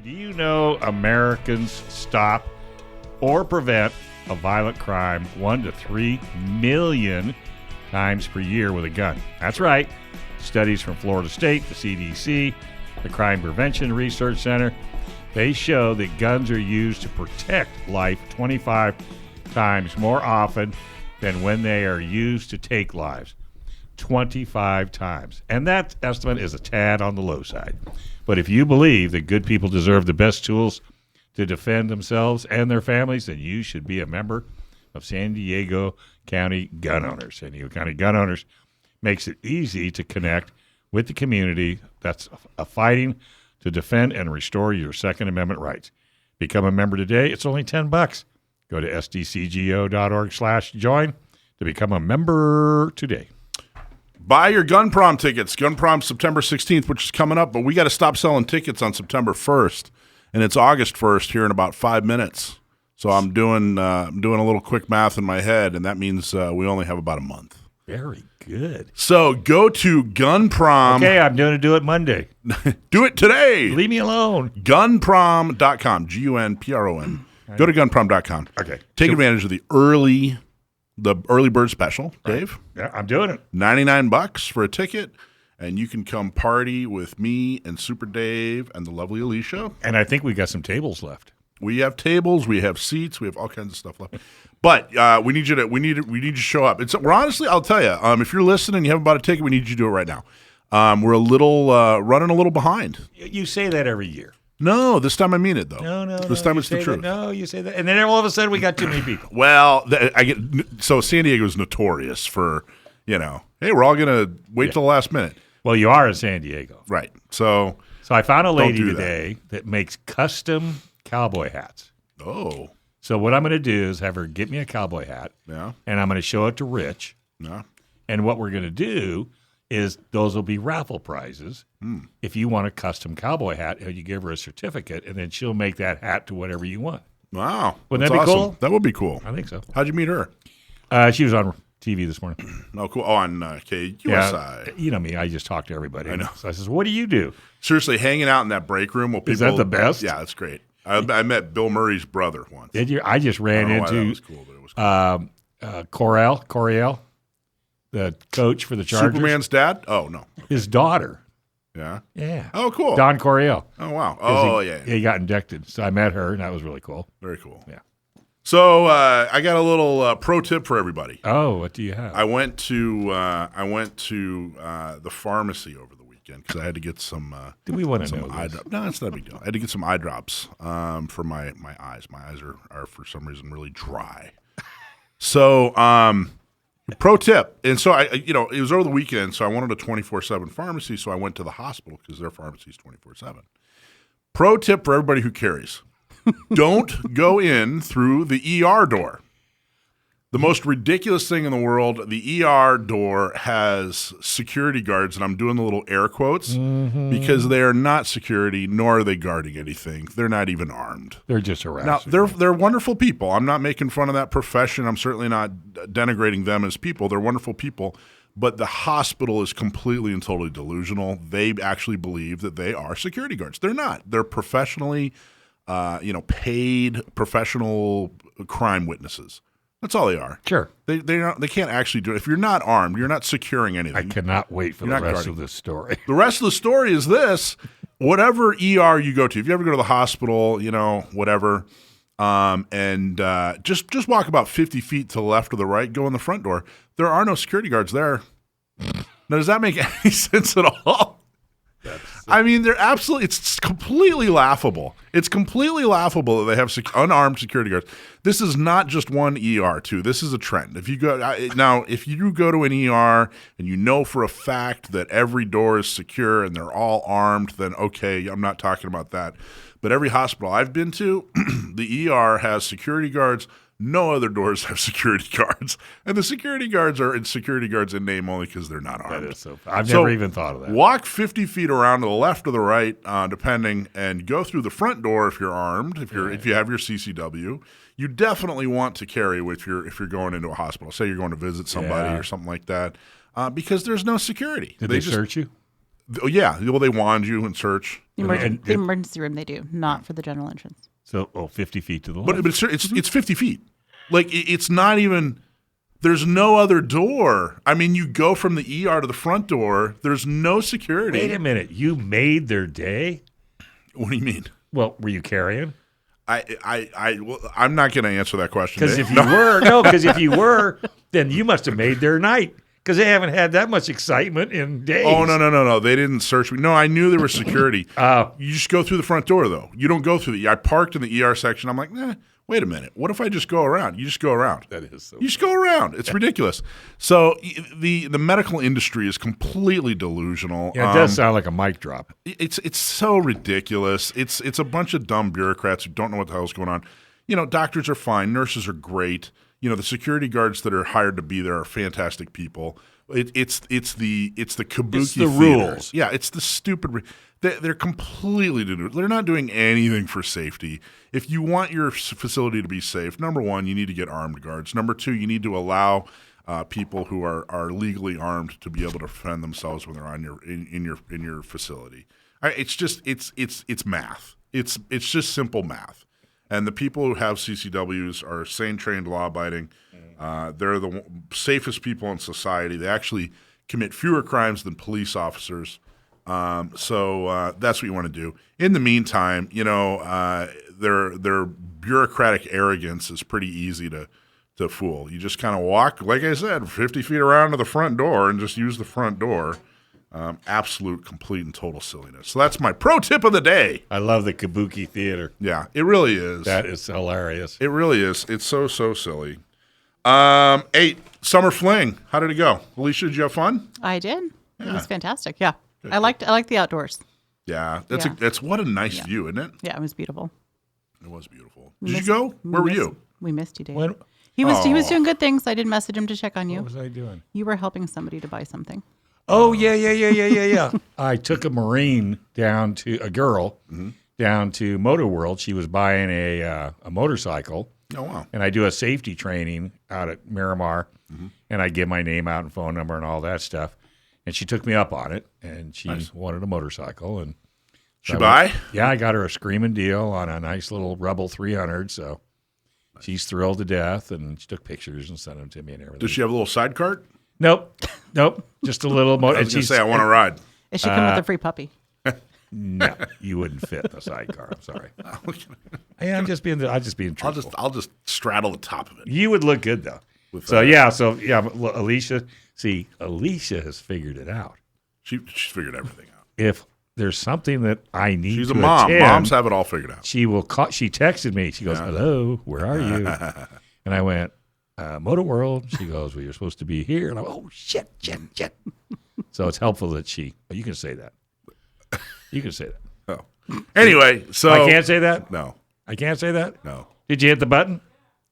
Do you know Americans stop or prevent a violent crime 1 to 3 million times per year with a gun? That's right. Studies from Florida State, the CDC, the Crime Prevention Research Center, they show that guns are used to protect life 25 times more often than when they are used to take lives. 25 times. And that estimate is a tad on the low side. But if you believe that good people deserve the best tools to defend themselves and their families, then you should be a member of San Diego County Gun Owners. San Diego County Gun Owners makes it easy to connect with the community that's fighting to defend and restore your Second Amendment rights. Become a member today. It's only $10. Go to sdcgo.org/join to become a member today. Buy your Gun Prom tickets. Gun Prom September 16th, which is coming up, but we got to stop selling tickets on September 1st, and it's August 1st here in about 5 minutes. So I'm doing a little quick math in my head, and that means we only have about a month. Very good. So go to Gun Prom. Okay, I'm going to do it Monday. Do it today. Leave me alone. Gunprom.com. Gunpron. Go to gunprom.com. Okay. Take advantage of the early bird special, Dave. Yeah, I'm doing it. $99 for a ticket, and you can come party with me and Super Dave and the lovely Alicia. And I think we got some tables left. We have tables, we have seats, we have all kinds of stuff left. But we need you to show up. We're honestly, I'll tell you, if you're listening and you haven't bought a ticket, we need you to do it right now. We're running a little behind. You say that every year. No, this time I mean it, though. No. This time it's the truth. No, you say that. And then all of a sudden we got too many people. Well, so San Diego is notorious for, hey, we're all going to wait till the last minute. Well, you are in San Diego. Right. So I found a lady today that makes custom cowboy hats. Oh. So what I'm going to do is have her get me a cowboy hat. Yeah. And I'm going to show it to Rich. Yeah. And what we're going to do is those will be raffle prizes. If you want a custom cowboy hat, you give her a certificate, and then she'll make that hat to whatever you want. Wow. Wouldn't that be cool? That would be cool. I think so. How'd you meet her? She was on TV this morning. Oh, cool. Oh, on KUSI. You know me. I just talk to everybody. I know. So I says, what do you do? Seriously, hanging out in that break room. Is that the best? Yeah, that's great. I met Bill Murray's brother once. Did you? I just ran into that was cool, but it was cool. Coriel, the coach for the Chargers. Superman's dad? Oh, no. His daughter. Yeah? Yeah. Oh, cool. Don Coriel. Oh, wow. Oh, yeah. He got inducted. So I met her, and that was really cool. Very cool. Yeah. So I got a little pro tip for everybody. Oh, what do you have? I went to the pharmacy over the weekend because I had to get some. Do we want to some know eye this? drops? No, it's not a big deal. I had to get some eye drops for my eyes. My eyes are for some reason really dry. So pro tip, and so it was over the weekend, so I wanted a 24/7 pharmacy, so I went to the hospital because their pharmacy is 24/7. Pro tip for everybody who carries. Don't go in through the ER door. The most ridiculous thing in the world, the ER door has security guards, and I'm doing the little air quotes because they are not security, nor are they guarding anything. They're not even armed. They're just harassers. Now, they're wonderful people. I'm not making fun of that profession. I'm certainly not denigrating them as people. They're wonderful people. But the hospital is completely and totally delusional. They actually believe that they are security guards. They're not. They're professionally paid professional crime witnesses. That's all they are. Sure. They can't actually do it. If you're not armed, you're not securing anything. I cannot wait for the rest of this story. The rest of the story is this. Whatever ER you go to, if you ever go to the hospital, whatever, and just walk about 50 feet to the left or the right, go in the front door. There are no security guards there. Now, does that make any sense at all? I mean, it's completely laughable. It's completely laughable that they have unarmed security guards. This is not just one ER, too. This is a trend. If you go to an ER and you know for a fact that every door is secure and they're all armed, then okay, I'm not talking about that. But every hospital I've been to, the ER has security guards. No other doors have security guards. And the security guards are security guards in name only because they're not armed. That is so I've never even thought of that. Walk 50 feet around to the left or the right, depending, and go through the front door if you're armed, if you have your CCW. You definitely want to carry if you're going into a hospital. Say you're going to visit somebody or something like that, because there's no security. Did they search you? Oh, yeah. Well, they wand you and search. The emergency room they do, not for the general entrance. So, 50 feet to the left. But it's 50 feet. Like, it's not even, there's no other door. I mean, you go from the ER to the front door. There's no security. Wait a minute. You made their day? What do you mean? Well, were you carrying? I'm not going to answer that question. Because if you were, then you must have made their night. Because they haven't had that much excitement in days. Oh, no. They didn't search me. No, I knew there was security. You just go through the front door, though. You don't go through I parked in the ER section. I'm like, wait a minute. What if I just go around? You just go around. That is so You just go around. It's ridiculous. So the medical industry is completely delusional. Yeah, it does sound like a mic drop. It's so ridiculous. It's a bunch of dumb bureaucrats who don't know what the hell's going on. Doctors are fine. Nurses are great. The security guards that are hired to be there are fantastic people. It's the kabuki. It's the theaters. rules. Yeah, it's the stupid. They're completely deluded. They're not doing anything for safety. If you want your facility to be safe, number one, you need to get armed guards. Number two, you need to allow people who are legally armed to be able to defend themselves when they're on in your facility. It's math. It's just simple math. And the people who have CCWs are sane, trained, law-abiding. They're the safest people in society. They actually commit fewer crimes than police officers. So that's what you want to do. In the meantime, their bureaucratic arrogance is pretty easy to fool. You just kind of walk, like I said, 50 feet around to the front door and just use the front door. Absolute, complete, and total silliness. So that's my pro tip of the day. I love the kabuki theater. Yeah, it really is. That is hilarious. It really is. It's so silly. 8, Summer Fling. How did it go? Alicia, did you have fun? I did. It was fantastic. Yeah. I liked the outdoors. Yeah. That's what a nice view, isn't it? Yeah, it was beautiful. It was beautiful. Did you go? Where were you? We missed you, Dave. He was doing good things. I did message him to check on you. What was I doing? You were helping somebody to buy something. Oh, yeah. I took a Marine down to Motor World. She was buying a motorcycle. Oh, wow. And I do a safety training out at Miramar, and I give my name out and phone number and all that stuff. And she took me up on it, and she wanted a motorcycle. And she buy? Yeah, I got her a screaming deal on a nice little Rebel 300, so she's thrilled to death, and she took pictures and sent them to me and everything. Does she have a little side cart? Nope. Just a little motor. I was going to say, I want to ride. It should come with a free puppy. No, you wouldn't fit in the sidecar. I'm sorry. I'm just being truthful. I'll just straddle the top of it. You would look good though. Alicia. See, Alicia has figured it out. She's figured everything out. If there's something that I need, she's to a mom. attend, Moms have it all figured out. She will call. She texted me. She goes, "Hello, where are you?" And I went, "Motor World." She goes, "Well, you're supposed to be here." And I went, "Oh shit." So it's helpful that you can say that. You can say that. Oh. Anyway, so I can't say that? No. I can't say that? No. Did you hit the button?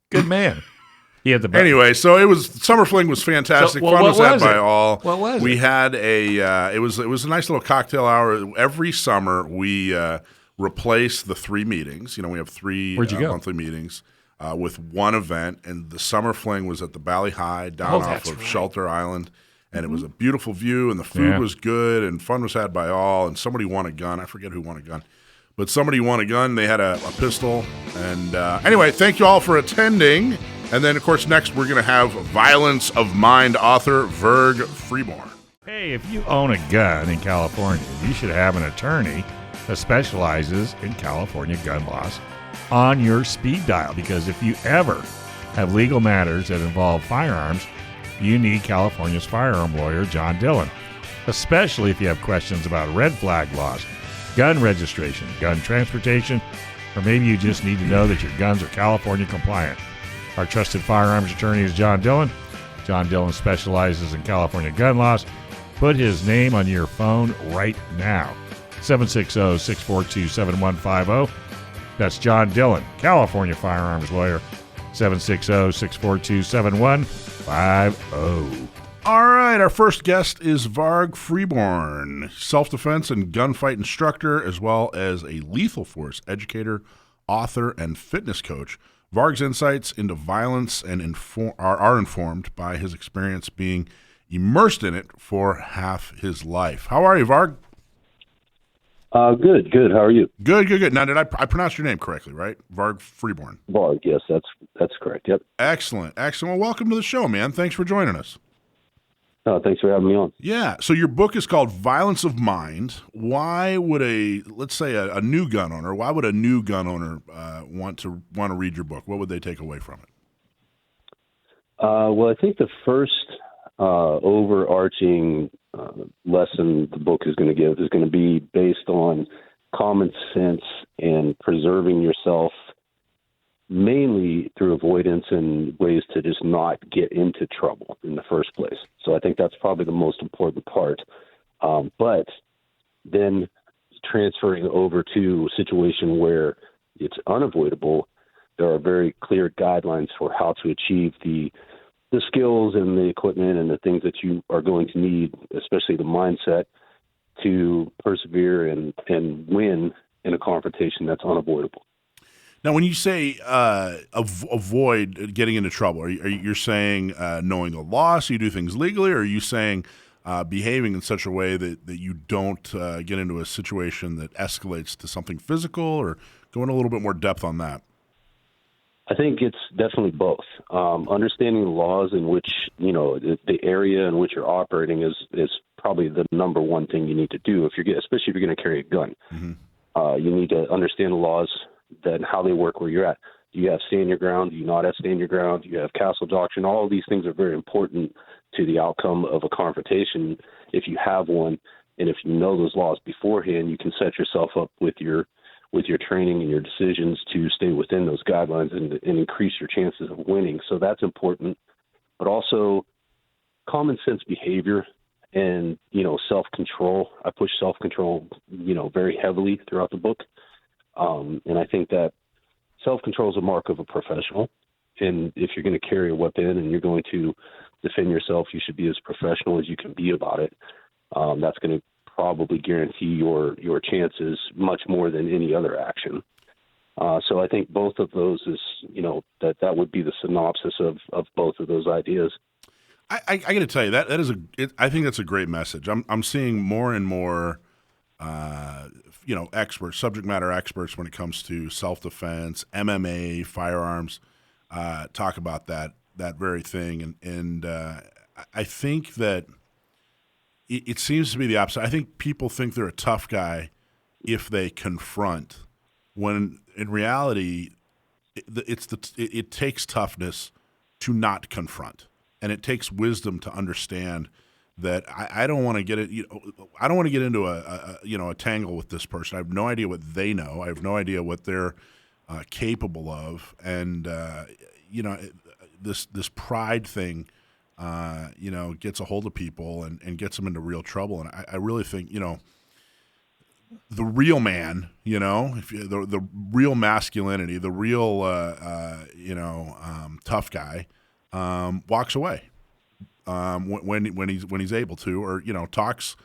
Good man. He hit the button. Anyway, so Summer Fling was fantastic. Fun was had by all. What was it? We had it was a nice little cocktail hour. Every summer we replace the 3 meetings. We have 3 monthly meetings with one event, and the Summer Fling was at the Bally High down off of Shelter Island. And it was a beautiful view, and the food was good, and fun was had by all. And somebody won a gun. I forget who won a gun. But somebody won a gun. They had a pistol. And anyway, thank you all for attending. And then, of course, next we're going to have Violence of Mind author Virg Freeborn. Hey, if you own a gun in California, you should have an attorney that specializes in California gun laws on your speed dial. Because if you ever have legal matters that involve firearms, you need California's firearm lawyer, John Dillon, especially if you have questions about red flag laws, gun registration, gun transportation, or maybe you just need to know that your guns are California compliant. Our trusted firearms attorney is John Dillon. John Dillon specializes in California gun laws. Put his name on your phone right now. 760-642-7150. That's John Dillon, California firearms lawyer. 760-642-7150. All right, our first guest is Varg Freeborn, self-defense and gunfight instructor, as well as a lethal force educator, author, and fitness coach. Varg's insights into violence are informed by his experience being immersed in it for half his life. How are you, Varg? Good, good. How are you? Good, good, good. Now, did I pronounce your name correctly, right? Varg Freeborn. Varg, yes, that's correct. Yep. Excellent, excellent. Well, welcome to the show, man. Thanks for joining us. Thanks for having me on. Yeah. So your book is called Violence of Mind. Why would let's say a new gun owner, want to read your book? What would they take away from it? Well, I think the first overarching lesson the book is going to give is going to be based on common sense and preserving yourself, mainly through avoidance and ways to just not get into trouble in the first place. So I think that's probably the most important part. But then transferring over to a situation where it's unavoidable, there are very clear guidelines for how to achieve the skills and the equipment and the things that you are going to need, especially the mindset, to persevere and win in a confrontation that's unavoidable. Now, when you say avoid getting into trouble, are you saying knowing the law so you do things legally, or are you saying behaving in such a way that you don't get into a situation that escalates to something physical, or go in a little bit more depth on that? I think it's definitely both. Understanding the laws in which, the area in which you're operating is probably the number one thing you need to do especially if you're going to carry a gun. Mm-hmm. You need to understand the laws, then how they work where you're at. Do you have stand your ground? Do you not have stand your ground? Do you have castle doctrine? All of these things are very important to the outcome of a confrontation. If you have one, and if you know those laws beforehand, you can set yourself up with your training and your decisions to stay within those guidelines and increase your chances of winning. So that's important. But also common sense behavior and, self-control. I push self-control, very heavily throughout the book. And I think that self-control is a mark of a professional. And if you're going to carry a weapon and you're going to defend yourself, you should be as professional as you can be about it. That's going to probably guarantee your chances much more than any other action. So I think both of those is, that would be the synopsis of both of those ideas. I got to tell you I think that's a great message. I'm seeing more and more, experts, subject matter experts when it comes to self-defense, MMA, firearms, talk about that very thing. And I think that it seems to be the opposite. I think people think they're a tough guy if they confront, when in reality, it takes toughness to not confront, and it takes wisdom to understand that I don't want to get it. I don't want to get into a tangle with this person. I have no idea what they know. I have no idea what they're capable of, and this pride thing. Gets a hold of people and gets them into real trouble. And I really think, the real man, the real masculinity, the real, tough guy, walks away when he's able to, or, talks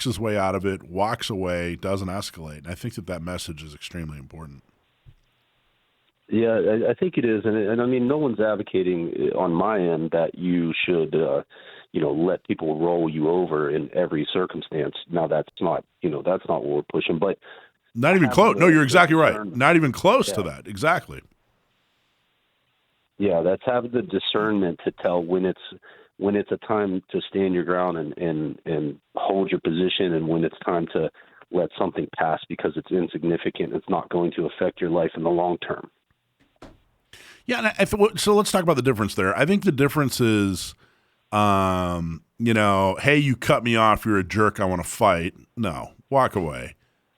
his way out of it, walks away, doesn't escalate. And I think that message is extremely important. Yeah, I think it is, and I mean, no one's advocating on my end that you should, let people roll you over in every circumstance. Now, that's not what we're pushing, but not even close. No, you're exactly right. Not even close to that. Exactly. Yeah, that's having the discernment to tell when it's a time to stand your ground and hold your position, and when it's time to let something pass because it's insignificant. It's not going to affect your life in the long term. Yeah, so let's talk about the difference there. I think the difference is, hey, you cut me off, you're a jerk, I want to fight. No, walk away.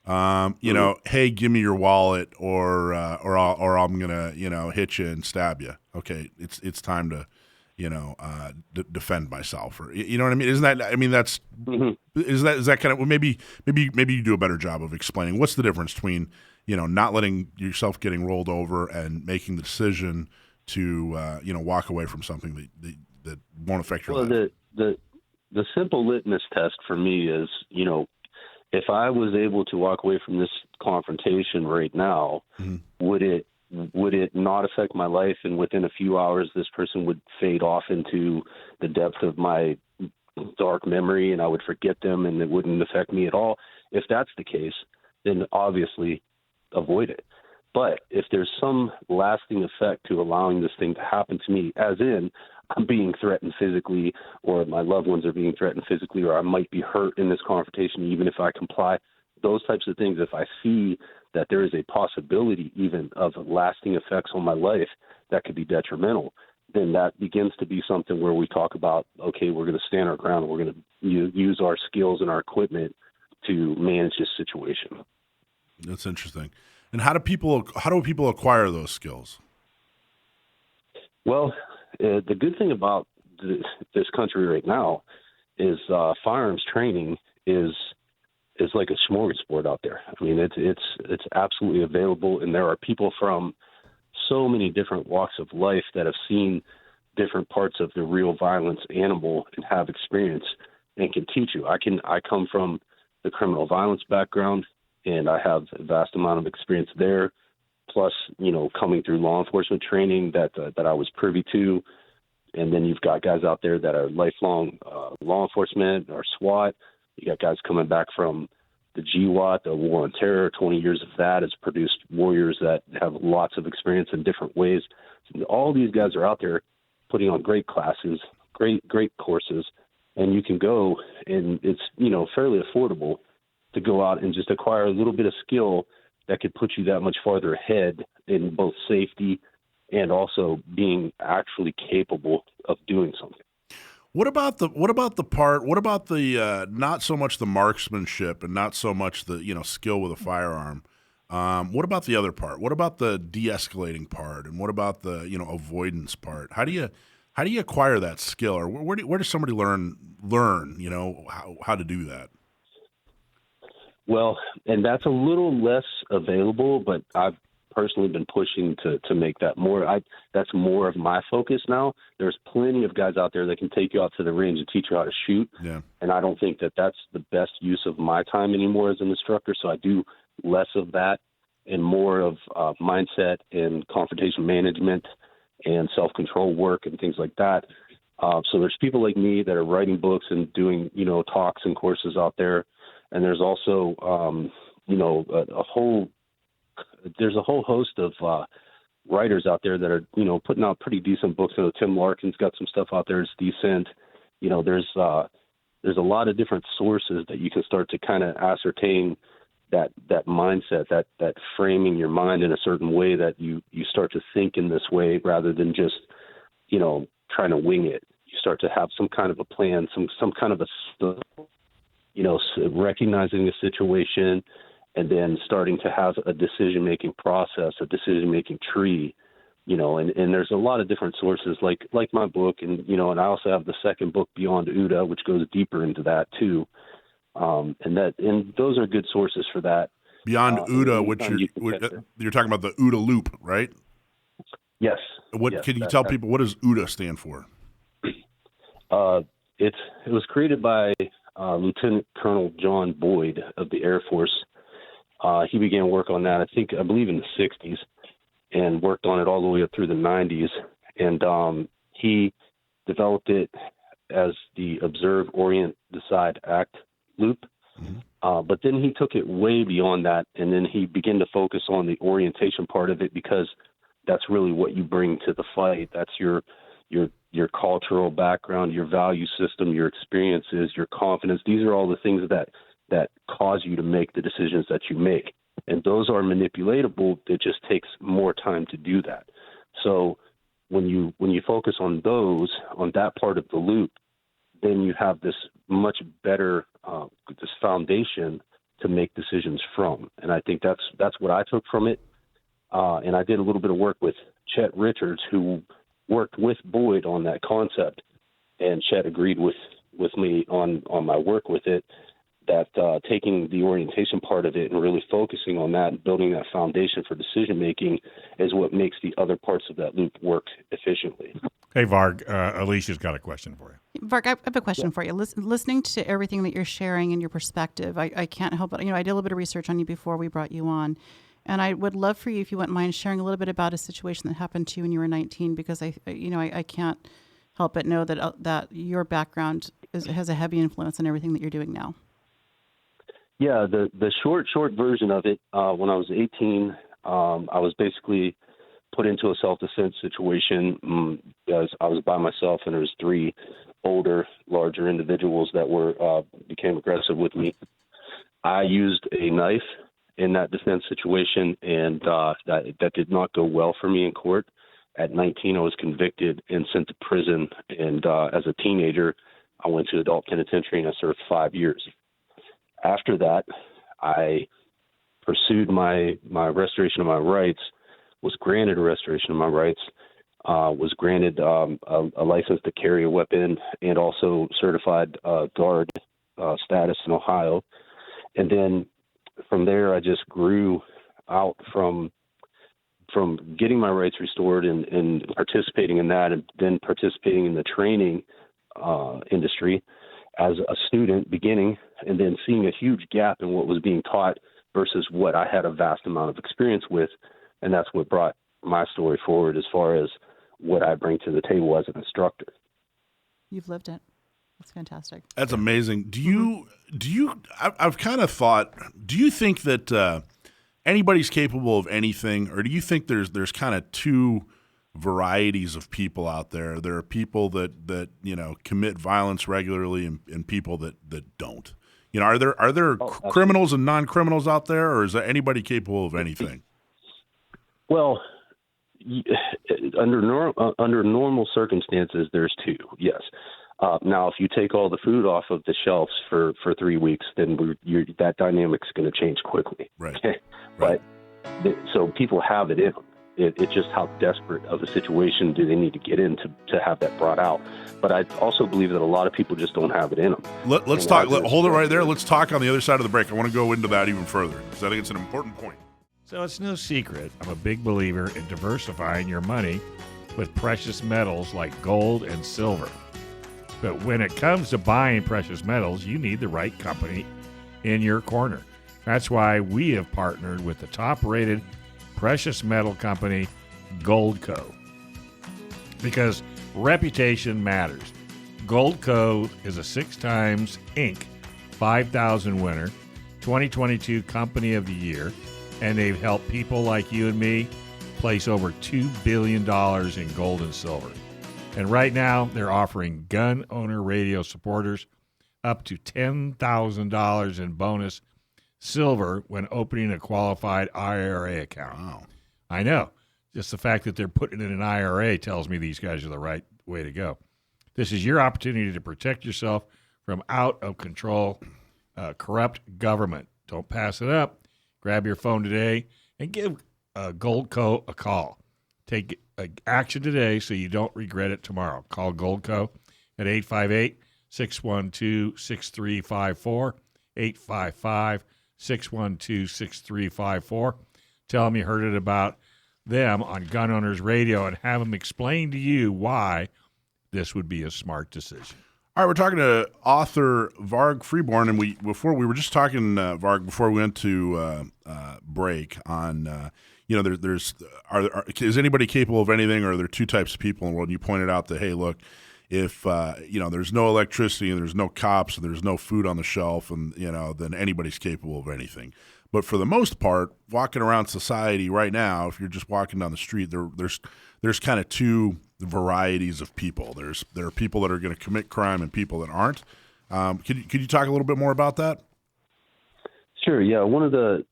Hey, give me your wallet, or I'm gonna, hit you and stab you. Okay, it's time to, defend myself, or you know what I mean? Isn't that? I mean, that's is that kind of maybe you do a better job of explaining what's the difference between not letting yourself getting rolled over and making the decision to, walk away from something that won't affect your life. The simple litmus test for me is, if I was able to walk away from this confrontation right now, would it not affect my life? And within a few hours, this person would fade off into the depth of my dark memory, and I would forget them, and it wouldn't affect me at all. If that's the case, then obviously avoid it. But if there's some lasting effect to allowing this thing to happen to me, as in I'm being threatened physically, or my loved ones are being threatened physically, or I might be hurt in this confrontation even if I comply, those types of things, if I see that there is a possibility even of lasting effects on my life that could be detrimental, then that begins to be something where we talk about, okay, we're going to stand our ground. We're going to use our skills and our equipment to manage this situation. That's interesting. And how do people acquire those skills? Well, the good thing about this country right now is firearms training is like a smorgasbord out there. I mean, it's absolutely available, and there are people from so many different walks of life that have seen different parts of the real violence animal and have experience and can teach you. I come from the criminal violence background, and I have a vast amount of experience there. Plus, coming through law enforcement training that I was privy to, and then you've got guys out there that are lifelong law enforcement or SWAT. You got guys coming back from the GWAT, the War on Terror. 20 years of that has produced warriors that have lots of experience in different ways. So all these guys are out there putting on great classes, great courses, and you can go, and it's fairly affordable to go out and just acquire a little bit of skill that could put you that much farther ahead in both safety and also being actually capable of doing something. What about the not so much the marksmanship and not so much the skill with a firearm? What about the other part? What about the de-escalating part? And what about the avoidance part? How do you acquire that skill, or where does somebody learn how to do that? Well, and that's a little less available, but I've personally been pushing to make that more. That's more of my focus now. There's plenty of guys out there that can take you out to the range and teach you how to shoot. Yeah. And I don't think that that's the best use of my time anymore as an instructor. So I do less of that and more of mindset and confrontation management and self-control work and things like that. So there's people like me that are writing books and doing, talks and courses out there. And there's also, there's a whole host of writers out there that are, putting out pretty decent books. So Tim Larkin's got some stuff out there. It's decent. There's a lot of different sources that you can start to kind of ascertain that mindset, that framing your mind in a certain way that you start to think in this way rather than just, trying to wing it. You start to have some kind of a plan, some kind of recognizing the situation, and then starting to have a decision-making process, a decision-making tree, and there's a lot of different sources like my book, and I also have the second book, Beyond OODA, which goes deeper into that too. And those are good sources for that. Beyond OODA, which you're talking about the OODA loop, right? Yes. Can you tell people, what does OODA stand for? It was created by Lieutenant Colonel John Boyd of the Air Force. He began work on that, I believe in the 60s, and worked on it all the way up through the 90s. And he developed it as the Observe, Orient, Decide, Act loop. Mm-hmm. But then he took it way beyond that, and then he began to focus on the orientation part of it, because that's really what you bring to the fight. That's your cultural background, your value system, your experiences, your confidence. These are all the things that cause you to make the decisions that you make. And those are manipulatable. It just takes more time to do that. So when you focus on that part of the loop, then you have this much better this foundation to make decisions from. And I think that's what I took from it. And I did a little bit of work with Chet Richards, who worked with Boyd on that concept, and Chet agreed with me on my work with it, that taking the orientation part of it and really focusing on that and building that foundation for decision making is what makes the other parts of that loop work efficiently. Hey, Varg, Alicia's got a question for you. Varg, I have a question for you. Listening to everything that you're sharing and your perspective, I can't help but, I did a little bit of research on you before we brought you on. And I would love for you, if you wouldn't mind, sharing a little bit about a situation that happened to you when you were 19, because I can't help but know that your background has a heavy influence on everything that you're doing now. Yeah, the short version of it, when I was 18, I was basically put into a self-defense situation because I was by myself, and there was 3 older, larger individuals that became aggressive with me. I used a knife in that defense situation, and that did not go well for me in court. At 19, I was convicted and sent to prison, and as a teenager, I went to adult penitentiary and I served 5 years. After that, I pursued my restoration of my rights, was granted a restoration of my rights, was granted a license to carry a weapon, and also certified guard status in Ohio. And then from there, I just grew out from getting my rights restored and participating in that, and then participating in the training industry as a student beginning, and then seeing a huge gap in what was being taught versus what I had a vast amount of experience with. And that's what brought my story forward as far as what I bring to the table as an instructor. You've lived it. That's fantastic. That's amazing. I've kind of thought, do you think that anybody's capable of anything, or do you think there's kind of 2 varieties of people out there? There are people that commit violence regularly, and people that don't. Are there criminals and non-criminals out there, or is there anybody capable of anything? Well, under normal circumstances, there's 2. Yes. Now, if you take all the food off of the shelves for 3 weeks, then that dynamic's going to change quickly. Right. But so people have it in them. It's just how desperate of a situation do they need to get in to have that brought out. But I also believe that a lot of people just don't have it in them. Let's talk. Hold it right there. Let's talk on the other side of the break. I want to go into that even further because I think it's an important point. So it's no secret I'm a big believer in diversifying your money with precious metals like gold and silver. But when it comes to buying precious metals, you need the right company in your corner. That's why we have partnered with the top-rated precious metal company, GoldCo. Because reputation matters. GoldCo is a 6 times Inc. 5,000 winner, 2022 Company of the Year, and they've helped people like you and me place over $2 billion in gold and silver. And right now, they're offering gun owner radio supporters up to $10,000 in bonus silver when opening a qualified IRA account. Wow. I know. Just the fact that they're putting it in an IRA tells me these guys are the right way to go. This is your opportunity to protect yourself from out-of-control, corrupt government. Don't pass it up. Grab your phone today and give GoldCo a call. Take action today so you don't regret it tomorrow. Call GoldCo at 858-612-6354, 855-612-6354. Tell them you heard it about them on Gun Owners Radio and have them explain to you why this would be a smart decision. All right, we're talking to author Varg Freeborn, and we were just talking, Varg, before we went to break on, is anybody capable of anything, or are there 2 types of people in the world? And you pointed out that, hey, look, if there's no electricity and there's no cops and there's no food on the shelf, and then anybody's capable of anything. But for the most part, walking around society right now, if you're just walking down the street, there's kind of 2 varieties of people. There are people that are going to commit crime and people that aren't. Could you talk a little bit more about that? Sure. Yeah. One of the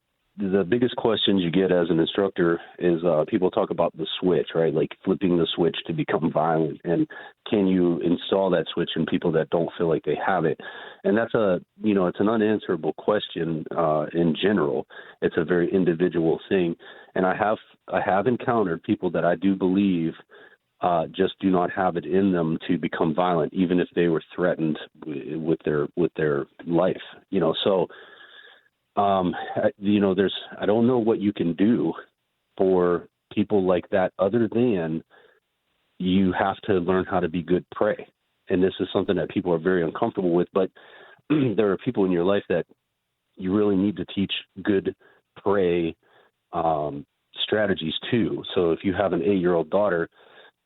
biggest questions you get as an instructor is people talk about the switch, right? Like flipping the switch to become violent. And can you install that switch in people that don't feel like they have it? And that's it's an unanswerable question in general. It's a very individual thing. And I have encountered people that I do believe just do not have it in them to become violent, even if they were threatened with their life. So I don't know what you can do for people like that other than you have to learn how to be good prey. And this is something that people are very uncomfortable with, but there are people in your life that you really need to teach good prey strategies too. So if you have an 8-year-old daughter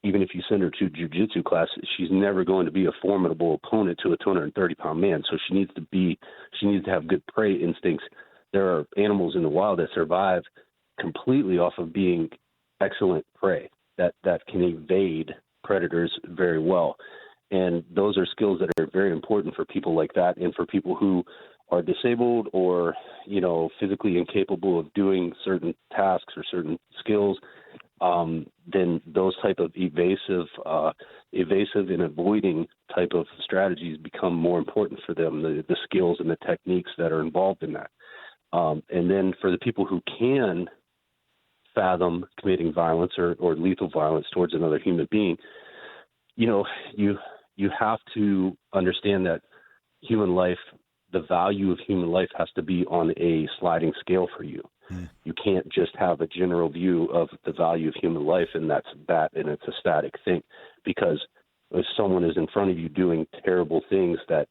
even if you send her to jiu-jitsu class, she's never going to be a formidable opponent to a 230-pound man. So she needs to have good prey instincts. There are animals in the wild that survive completely off of being excellent prey that can evade predators very well. And those are skills that are very important for people like that, and for people who are disabled or, physically incapable of doing certain tasks or certain skills. Then those type of evasive and avoiding type of strategies become more important for them, the skills and the techniques that are involved in that. And then for the people who can fathom committing violence or lethal violence towards another human being, you have to understand that human life, the value of human life has to be on a sliding scale for you. You can't just have a general view of the value of human life and that's that, and it's a static thing. Because if someone is in front of you doing terrible things that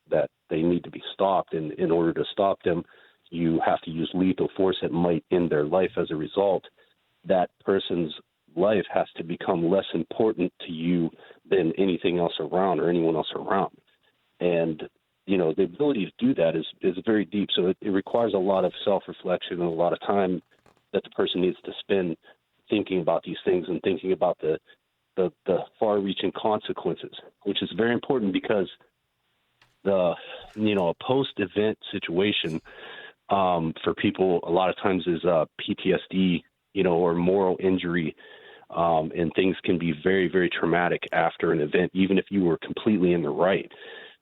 they need to be stopped, and in order to stop them, you have to use lethal force that might end their life as a result, that person's life has to become less important to you than anything else around or anyone else around. And the ability to do that is very deep. So it requires a lot of self-reflection and a lot of time that the person needs to spend thinking about these things and thinking about the far-reaching consequences, which is very important because a post-event situation for people a lot of times is PTSD, or moral injury, and things can be very, very traumatic after an event, even if you were completely in the right.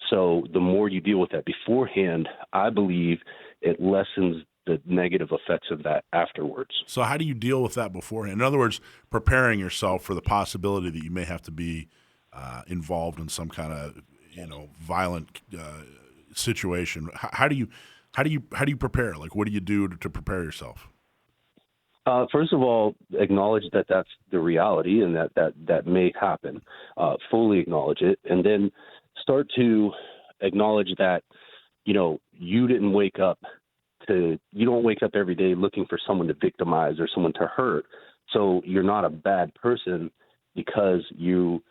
So the more you deal with that beforehand, I believe it lessens the negative effects of that afterwards. So how do you deal with that beforehand? In other words, preparing yourself for the possibility that you may have to be involved in some kind of violent situation. How do you prepare? Like, what do you do to prepare yourself? First of all, acknowledge that that's the reality and that may happen. Fully acknowledge it, and then start to acknowledge that you didn't wake up you don't wake up every day looking for someone to victimize or someone to hurt. So you're not a bad person because you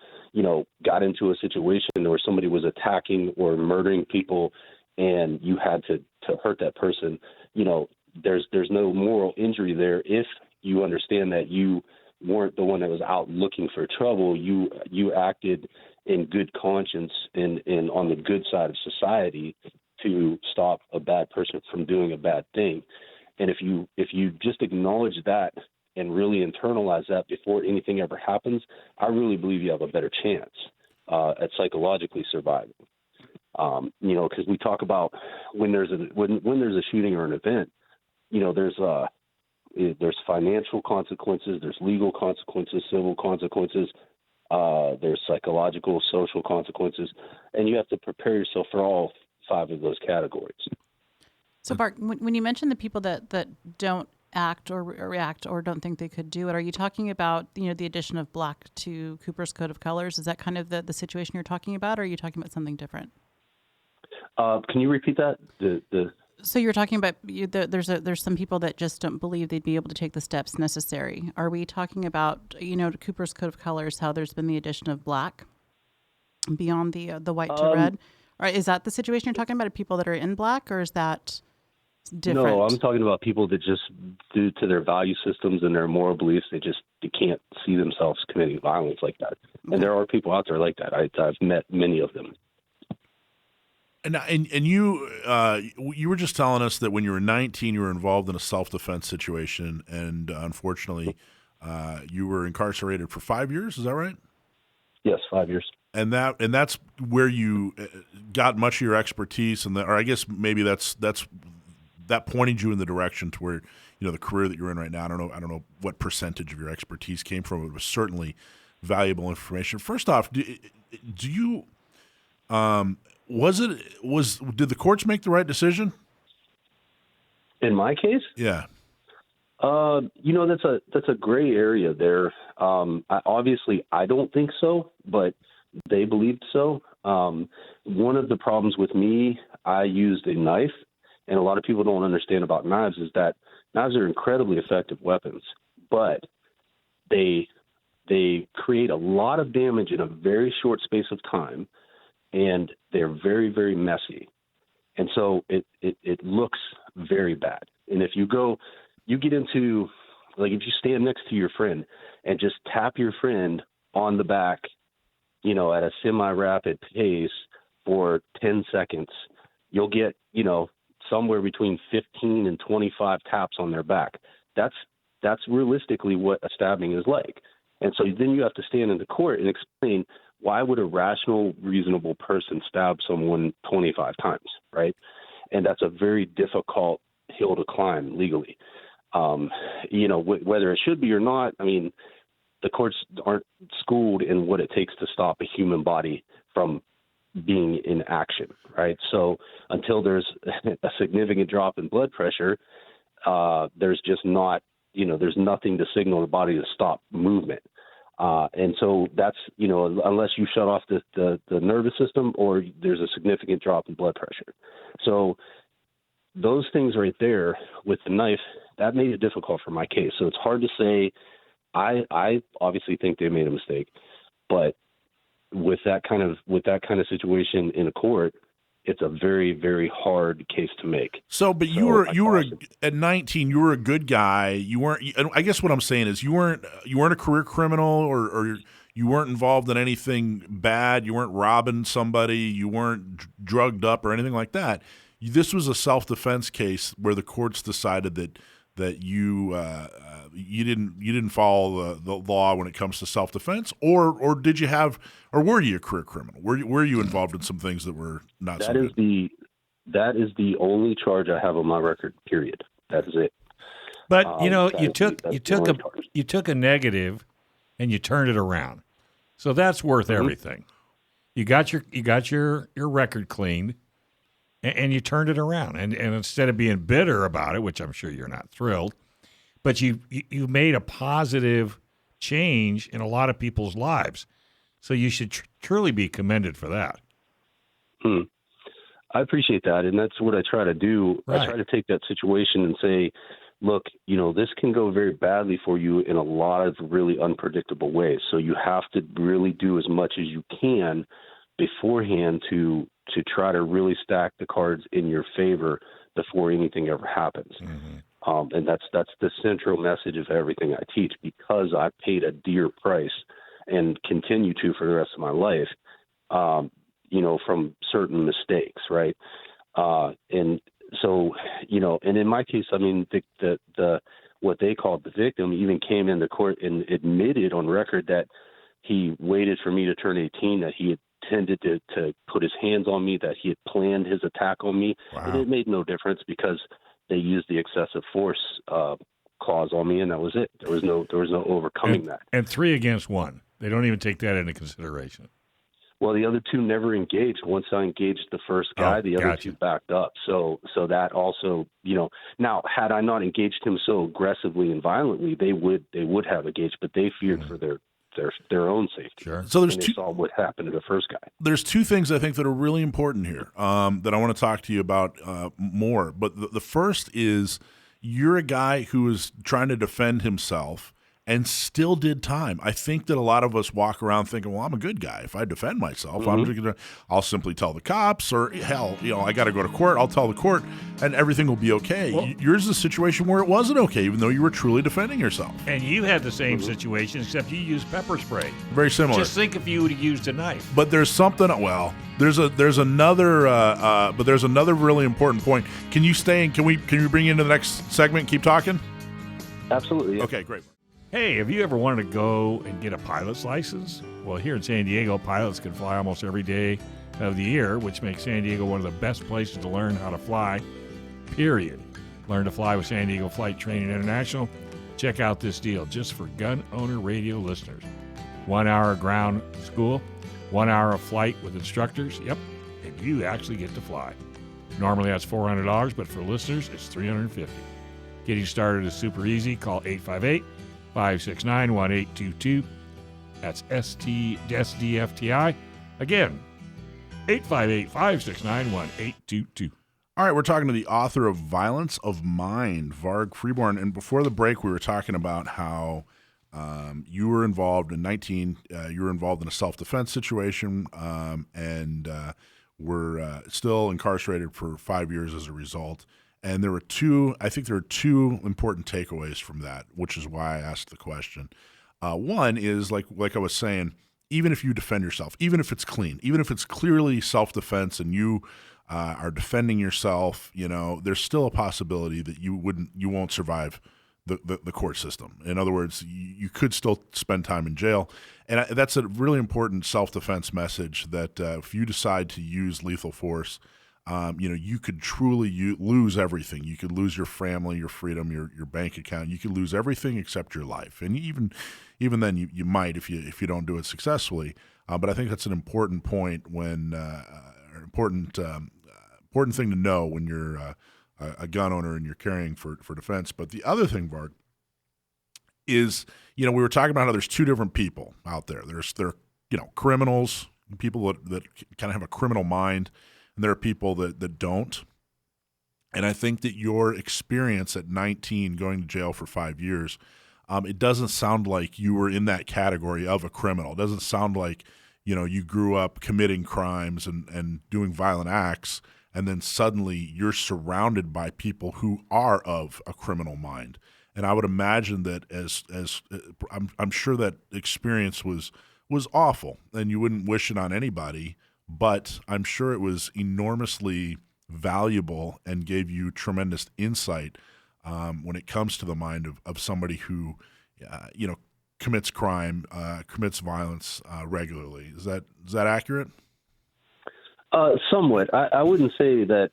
got into a situation where somebody was attacking or murdering people and you had to hurt that person. There's no moral injury there if you understand that you weren't the one that was out looking for trouble. You acted in good conscience and on the good side of society to stop a bad person from doing a bad thing. And if you just acknowledge that and really internalize that before anything ever happens, I really believe you have a better chance at psychologically surviving. Because we talk about when there's a shooting or an event, there's financial consequences, there's legal consequences, civil consequences, there's psychological, social consequences, and you have to prepare yourself for all 5 of those categories. So, Bart, when you mention the people that don't act or react or don't think they could do it, are you talking about the addition of black to Cooper's Code of Colors? Is that kind of the situation you're talking about, or are you talking about something different? Can you repeat that? So you're talking about there's some people that just don't believe they'd be able to take the steps necessary. Are we talking about Cooper's Code of Colors, how there's been the addition of black beyond the white to red? Or is that the situation you're talking about? People that are in black, or is that different? No, I'm talking about people that just, due to their value systems and their moral beliefs, they can't see themselves committing violence like that. And there are people out there like that. I've met many of them. And you were just telling us that when you were 19, you were involved in a self-defense situation, and unfortunately, you were incarcerated for 5 years. Is that right? Yes, 5 years. And that's where you got much of your expertise, or I guess maybe that pointed you in the direction to where the career that you're in right now. I don't know what percentage of your expertise came from. It was certainly valuable information. First off, do you did the courts make the right decision? In my case? Yeah. That's a gray area there. Obviously, I don't think so, but they believed so. One of the problems with me, I used a knife, and a lot of people don't understand about knives is that knives are incredibly effective weapons, but they They create a lot of damage in a very short space of time, and they're very, very messy. And so it looks very bad. And if you get into, like, if you stand next to your friend and just tap your friend on the back, you know, at a semi-rapid pace for 10 seconds, you'll get, you know, somewhere between 15 and 25 taps on their back. That's realistically what a stabbing is like. And so then you have to stand in the court and explain, why would a rational, reasonable person stab someone 25 times, right? And that's a very difficult hill to climb legally. You know, whether it should be or not, I mean, the courts aren't schooled in what it takes to stop a human body from being in action, right? So until there's a significant drop in blood pressure, there's just not, you know, there's nothing to signal the body to stop movement. And so that's, you know, unless you shut off the nervous system or there's a significant drop in blood pressure. So those things right there with the knife, that made it difficult for my case. So it's hard to say. I obviously think they made a mistake, but with that kind of situation in a court, it's a very, very hard case to make. So, but you were at 19. You were a good guy. You weren't. I guess what I'm saying is you weren't a career criminal, or you weren't involved in anything bad. You weren't robbing somebody. You weren't drugged up or anything like that. This was a self-defense case where the courts decided that you didn't follow the law when it comes to self-defense, or did you have, or were you a career criminal? Were you involved in some things that were not so good? That is the only charge I have on my record, period. That is it. But you know, you took a negative and you turned it around. So that's worth everything. You got your record cleaned and you turned it around. And instead of being bitter about it, which I'm sure you're not thrilled, but you made a positive change in a lot of people's lives. So you should truly be commended for that. I appreciate that, and that's what I try to do. Right. I try to take that situation and say, look, you know, this can go very badly for you in a lot of really unpredictable ways. So you have to really do as much as you can beforehand to try to really stack the cards in your favor before anything ever happens. And that's the central message of everything I teach, because I paid a dear price and continue to for the rest of my life, you know, from certain mistakes, right? And so, you know, and in my case, I mean, the what they called the victim even came into court and admitted on record that he waited for me to turn 18, that he had intended to put his hands on me, that he had planned his attack on me. Wow. And it made no difference because they used the excessive force clause on me, and that was it. There was no overcoming that. And 3 against 1. They don't even take that into consideration. Well, the other 2 never engaged. Once I engaged the first guy, the other 2 backed up. So that also, you know, now had I not engaged him so aggressively and violently, they would have engaged, but they feared for their own safety. Sure. So they saw what happened to the first guy. There's 2 things I think that are really important here that I want to talk to you about more. But the first is, you're a guy who is trying to defend himself and still did time. I think that a lot of us walk around thinking, well, I'm a good guy. If I defend myself, I'll simply tell the cops, or hell, you know, I got to go to court. I'll tell the court, and everything will be okay. Well, yours is a situation where it wasn't okay, even though you were truly defending yourself. And you had the same situation, except you used pepper spray. Very similar. Just think if you would have used a knife. But there's something. Well, there's another really important point. Can you stay and can we bring you into the next segment and keep talking? Absolutely. Yeah. Okay, great. Hey, have you ever wanted to go and get a pilot's license? Well, here in San Diego, pilots can fly almost every day of the year, which makes San Diego one of the best places to learn how to fly, period. Learn to fly with San Diego Flight Training International. Check out this deal just for Gun Owner Radio listeners. 1 hour of ground school, 1 hour of flight with instructors. Yep, and you actually get to fly. Normally that's $400, but for listeners, it's $350. Getting started is super easy. Call 858-569-1822. That's SDFTI. Again, 858-569-1822. All right, we're talking to the author of Violence of Mind, Varg Freeborn. And before the break, we were talking about how You were involved in 19. You were involved in a self-defense situation, and were still incarcerated for 5 years as a result. And there were two. I think there are two important takeaways from that, which is why I asked the question. One is like I was saying, even if you defend yourself, even if it's clean, even if it's clearly self-defense and you are defending yourself, there's still a possibility that you won't survive the court system. In other words, you could still spend time in jail. And that's a really important self-defense message that if you decide to use lethal force, you could truly lose everything. You could lose your family, your freedom, your bank account. You could lose everything except your life. And even then, you might if you don't do it successfully. But I think that's an important point when important thing to know when you're a gun owner and you're carrying for defense. But the other thing, Bart, is we were talking about how there's two different people out there. There are criminals, people that kind of have a criminal mind, and there are people that don't. And I think that your experience at 19 going to jail for 5 years, it doesn't sound like you were in that category of a criminal. It doesn't sound like you grew up committing crimes and doing violent acts, and then suddenly you're surrounded by people who are of a criminal mind. And I would imagine that I'm sure that experience was awful, and you wouldn't wish it on anybody, but I'm sure it was enormously valuable and gave you tremendous insight when it comes to the mind of somebody who, commits crime, commits violence regularly. Is that accurate? Somewhat. I wouldn't say that.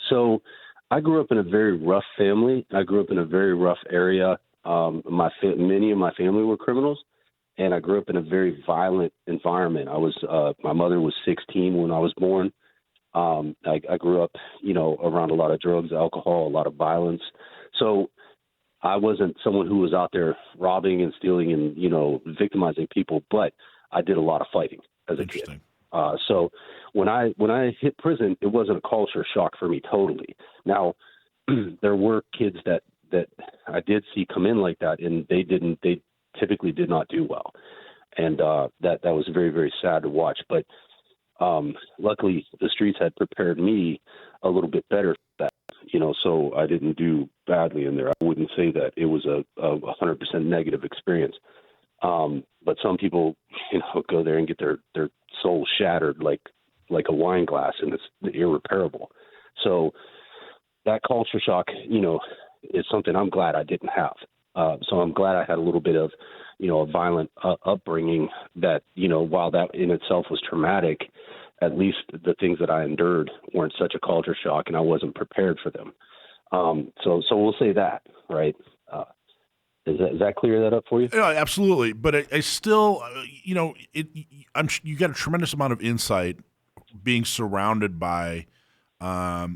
So I grew up in a very rough family. I grew up in a very rough area. Many of my family were criminals, and I grew up in a very violent environment. My mother was 16 when I was born. I grew up, around a lot of drugs, alcohol, a lot of violence. So I wasn't someone who was out there robbing and stealing and, victimizing people, but I did a lot of fighting as a kid. So when I hit prison, it wasn't a culture shock for me totally. Now, there were kids that I did see come in like that, and they typically did not do well. And that was very, very sad to watch. But luckily, the streets had prepared me a little bit better for that, so I didn't do badly in there. I wouldn't say that it was a 100% negative experience. But some people, go there and get their soul shattered like a wine glass, and it's irreparable. So that culture shock, is something I'm glad I didn't have. So I'm glad I had a little bit of, a violent upbringing that, while that in itself was traumatic, at least the things that I endured weren't such a culture shock, and I wasn't prepared for them. So we'll say that, right? Does that clear that up for you? Yeah, absolutely. But I still, you got a tremendous amount of insight being surrounded by, I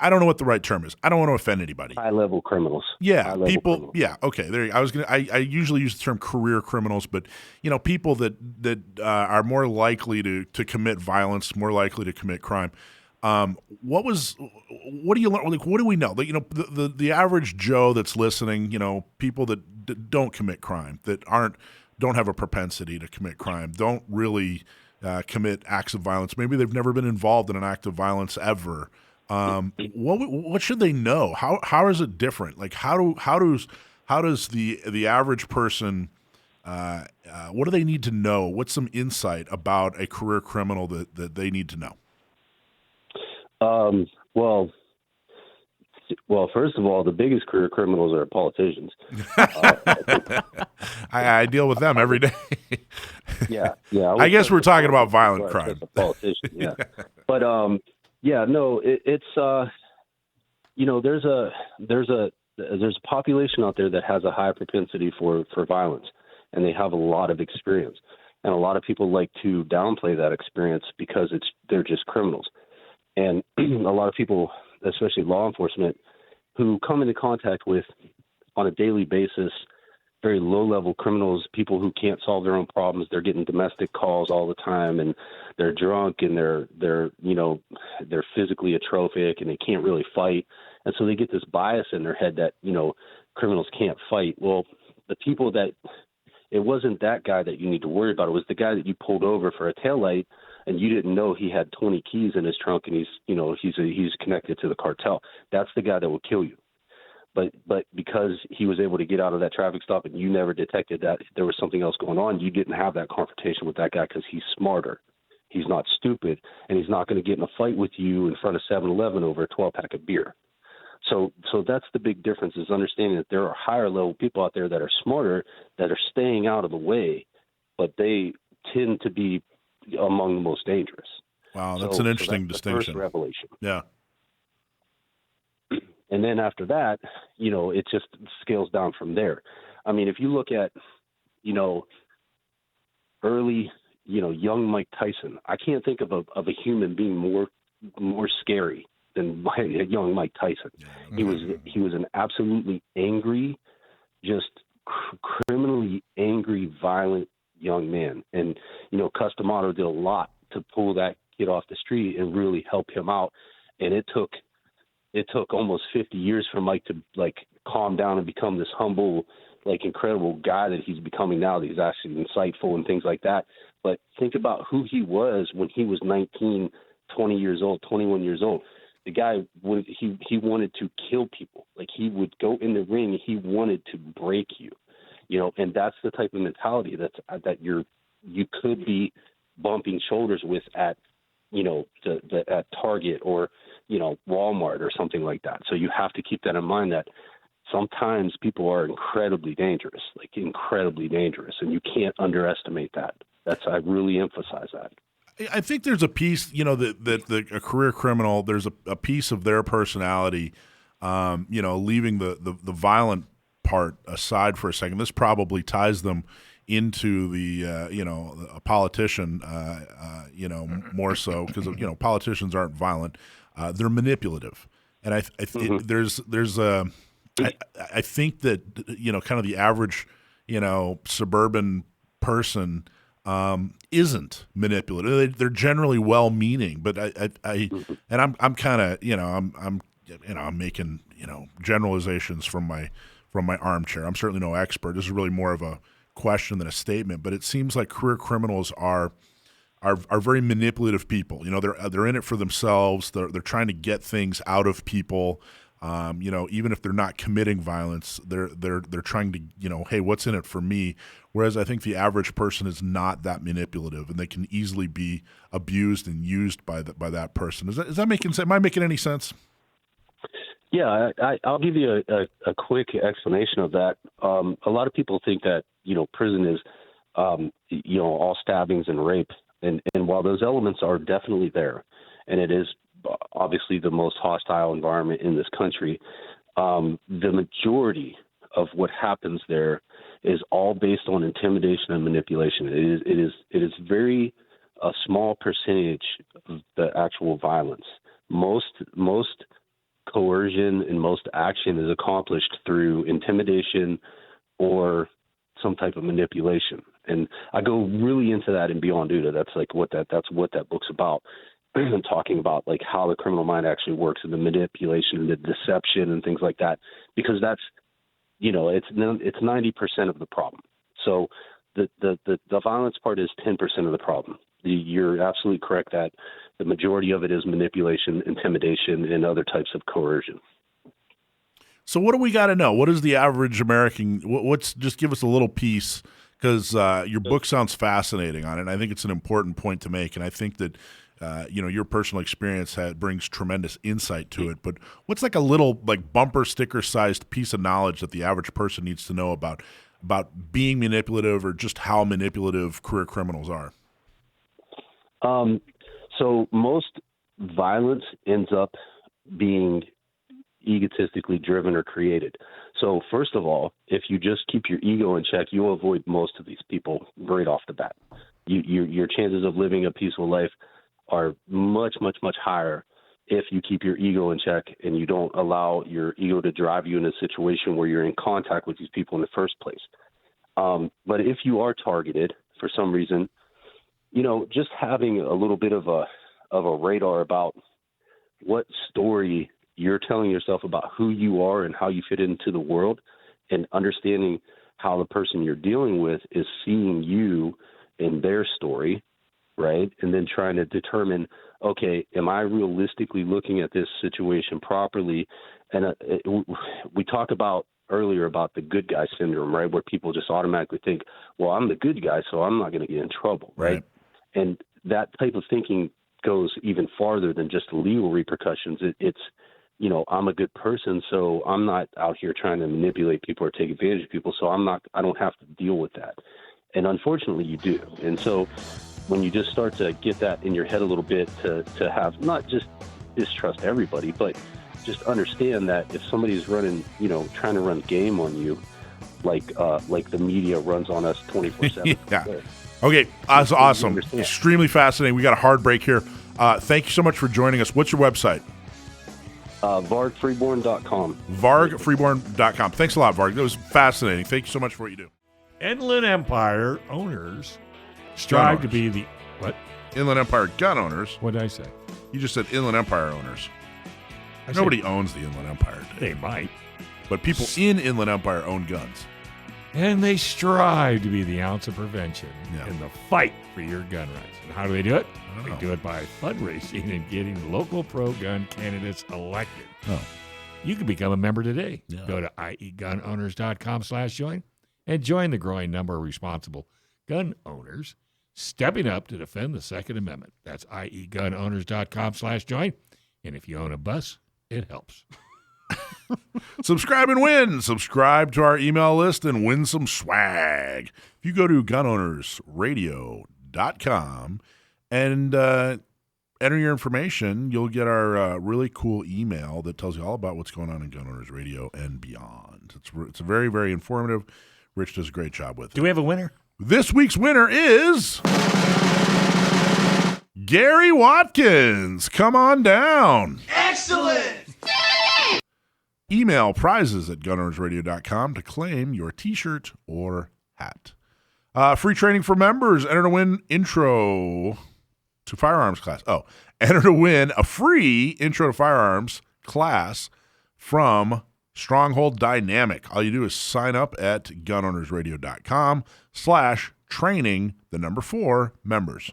don't know what the right term is. I don't want to offend anybody. High-level criminals. Yeah, people. Criminals. Yeah, okay. There. I usually use the term career criminals, but people that are more likely to commit violence, more likely to commit crime. What do you learn? Like, what do we know? The average Joe that's listening, people that don't commit crime, that don't have a propensity to commit crime, don't really commit acts of violence. Maybe they've never been involved in an act of violence ever. What should they know? How is it different? Like, how does the average person? What do they need to know? What's some insight about a career criminal that they need to know? Well, first of all, the biggest career criminals are politicians. I deal with them every day. Yeah. I guess we're talking about violent crime. A politician, yeah. But it's there's a population out there that has a high propensity for violence, and they have a lot of experience, and a lot of people like to downplay that experience because they're just criminals. And a lot of people, especially law enforcement, who come into contact with, on a daily basis, very low-level criminals, people who can't solve their own problems. They're getting domestic calls all the time, and they're drunk, and they're physically atrophic, and they can't really fight. And so they get this bias in their head that, criminals can't fight. Well, the people that it wasn't that guy that you need to worry about. It was the guy that you pulled over for a taillight and you didn't know he had 20 keys in his trunk and he's connected to the cartel. That's the guy that will kill you. But because he was able to get out of that traffic stop and you never detected that there was something else going on, you didn't have that confrontation with that guy because he's smarter. He's not stupid, and he's not going to get in a fight with you in front of 7-Eleven over a 12-pack of beer. So that's the big difference, is understanding that there are higher level people out there that are smarter, that are staying out of the way, but they tend to be among the most dangerous. Wow, that's an interesting distinction. The first revelation. Yeah. And then after that, it just scales down from there. I mean, if you look at, early, young Mike Tyson, I can't think of a human being more scary than young Mike Tyson. He was an absolutely angry, just criminally angry, violent young man. And, Cus D'Amato did a lot to pull that kid off the street and really help him out. And it took almost 50 years for Mike to calm down and become this humble, incredible guy that he's becoming now, that he's actually insightful and things like that. But think about who he was when he was 19, 20 years old, 21 years old. The guy he wanted to kill people. He would go in the ring and he wanted to break you, and that's the type of mentality that you could be bumping shoulders with at at Target or Walmart or something like that. So you have to keep that in mind, that sometimes people are incredibly dangerous, and you can't underestimate that. I really emphasize that. I think there's a piece, that a career criminal, there's a piece of their personality, leaving the violent part aside for a second. This probably ties them into the, a politician, more so because, politicians aren't violent. They're manipulative. And I think that, kind of the average, suburban person isn't manipulative. They're generally well-meaning, but I'm kind of, I'm making, generalizations from my armchair. I'm certainly no expert. This is really more of a question than a statement, but it seems like career criminals are very manipulative people. They're in it for themselves. They're trying to get things out of people. Even if they're not committing violence, they're trying to, hey, what's in it for me? Whereas I think the average person is not that manipulative, and they can easily be abused and used by that person. Is that making sense? Am I making any sense? Yeah, I'll give you a quick explanation of that. A lot of people think that, prison is, all stabbings and rape. And while those elements are definitely there, and it is obviously the most hostile environment in this country, the majority of what happens there is all based on intimidation and manipulation. It is very a small percentage of the actual violence. Most coercion and most action is accomplished through intimidation or some type of manipulation. And I go really into that in Beyond Duda. That's what that book's about. And talking about how the criminal mind actually works, and the manipulation and the deception and things like that, because that's, it's 90% of the problem. So the violence part is 10% of the problem. You're absolutely correct that the majority of it is manipulation, intimidation, and other types of coercion. So what do we got to know? What is the average American? Just give us a little piece, because your book sounds fascinating on it. And I think it's an important point to make, and I think that your personal experience brings tremendous insight to it. But what's a little bumper sticker sized piece of knowledge that the average person needs to know about being manipulative, or just how manipulative career criminals are? So most violence ends up being egotistically driven or created. So first of all, if you just keep your ego in check, you'll avoid most of these people right off the bat. Your chances of living a peaceful life are much, much, much higher if you keep your ego in check and you don't allow your ego to drive you in a situation where you're in contact with these people in the first place. But if you are targeted for some reason, just having a little bit of a radar about what story you're telling yourself about who you are and how you fit into the world and understanding how the person you're dealing with is seeing you in their story, right? And then trying to determine, okay, am I realistically looking at this situation properly? And we talked about earlier about the good guy syndrome, right? Where people just automatically think, well, I'm the good guy, so I'm not going to get in trouble, right? And that type of thinking goes even farther than just legal repercussions. It's, you know, I'm a good person, so I'm not out here trying to manipulate people or take advantage of people, so I don't have to deal with that. And unfortunately, you do. And so when you just start to get that in your head a little bit to have not just distrust everybody, but just understand that if somebody's running, you know, trying to run game on you, like the media runs on us 24/7. Yeah. Okay, that's awesome. Extremely fascinating. We got a hard break here. Thank you so much for joining us. What's your website? VargFreeborn.com. VargFreeborn.com. Thanks a lot, Varg. That was fascinating. Thank you so much for what you do. Inland Empire owners strive to be the what? Inland Empire gun owners. What did I say? You just said Inland Empire owners. Nobody owns the Inland Empire. They might. But people in Inland Empire own guns. And they strive to be the ounce of prevention in the fight for your gun rights. And how do they do it? They do it by fundraising and getting local pro-gun candidates elected. Oh. You can become a member today. Yeah. Go to iegunowners.com/join and join the growing number of responsible gun owners stepping up to defend the Second Amendment. That's iegunowners.com/join. And if you own a bus, it helps. Subscribe and win. Subscribe to our email list and win some swag. If you go to gunownersradio.com and enter your information, you'll get our really cool email that tells you all about what's going on in Gun Owners Radio and beyond. It's very, very informative. Rich does a great job with it. Do we have a winner? This week's winner is Gary Watkins. Come on down. Excellent. Email prizes at gunownersradio.com to claim your T-shirt or hat. Free training for members. Enter to win intro to firearms class. Enter to win a free intro to firearms class from Stronghold Dynamic. All you do is sign up at gunownersradio.com/training, 4 members.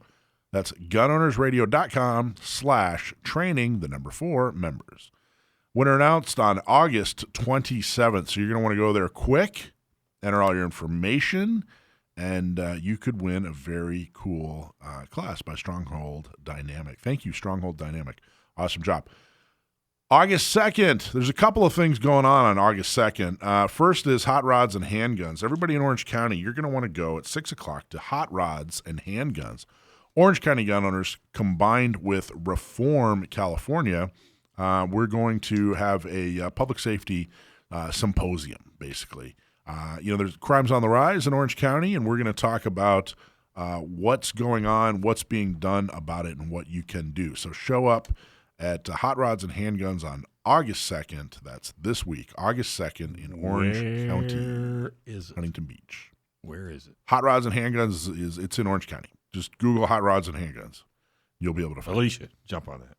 That's gunownersradio.com/training, 4 members. Winner announced on August 27th, so you're going to want to go there quick, enter all your information, and you could win a very cool class by Stronghold Dynamic. Thank you, Stronghold Dynamic. Awesome job. August 2nd, there's a couple of things going on August 2nd. First is Hot Rods and Handguns. Everybody in Orange County, you're going to want to go at 6 o'clock to Hot Rods and Handguns. Orange County gun owners combined with Reform California, we're going to have a public safety symposium, basically. There's crimes on the rise in Orange County, and we're going to talk about what's going on, what's being done about it, and what you can do. So show up at Hot Rods and Handguns on August 2nd. That's this week, August 2nd in Orange County. Where is it? Huntington Beach. Where is it? Hot Rods and Handguns, it's in Orange County. Just Google Hot Rods and Handguns. You'll be able to find it. Alicia, jump on that.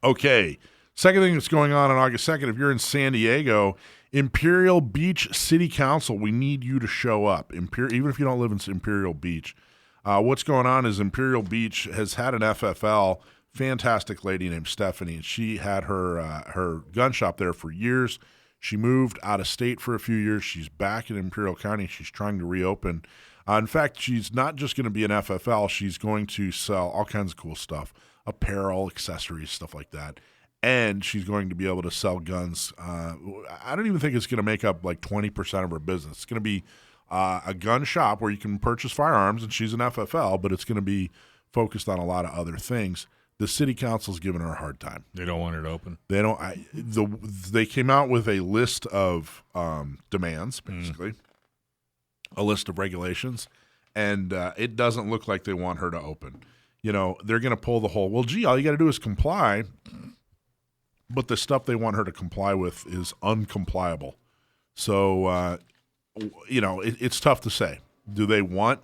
Okay. Second thing that's going on August 2nd, if you're in San Diego, Imperial Beach City Council, we need you to show up. Even if you don't live in Imperial Beach. What's going on is Imperial Beach has had an FFL, fantastic lady named Stephanie, and she had her gun shop there for years. She moved out of state for a few years. She's back in Imperial County. She's trying to reopen. In fact, she's not just going to be an FFL. She's going to sell all kinds of cool stuff, apparel, accessories, stuff like that. And she's going to be able to sell guns. I don't even think it's going to make up like 20% of her business. It's going to be a gun shop where you can purchase firearms, and she's an FFL, but it's going to be focused on a lot of other things. The city council's giving her a hard time. They don't want it open. They don't. They came out with a list of demands, basically, a list of regulations, and it doesn't look like they want her to open. You know, they're going to pull the whole, well, gee, all you got to do is comply, but the stuff they want her to comply with is uncompliable. So, it's tough to say. Do they want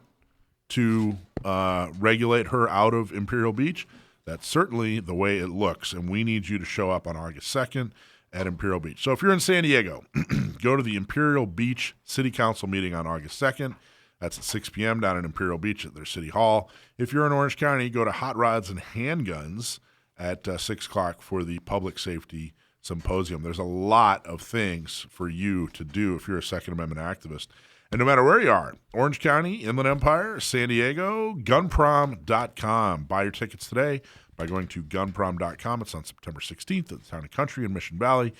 to regulate her out of Imperial Beach? That's certainly the way it looks, and we need you to show up on August 2nd at Imperial Beach. So if you're in San Diego, go to the Imperial Beach City Council meeting on August 2nd. That's at 6 p.m. down at Imperial Beach at their City Hall. If you're in Orange County, go to Hot Rods and Handguns at 6 o'clock for the Public Safety Symposium. There's a lot of things for you to do if you're a Second Amendment activist. And no matter where you are, Orange County, Inland Empire, San Diego, gunprom.com. Buy your tickets today by going to gunprom.com. It's on September 16th at the Town and Country in Mission Valley.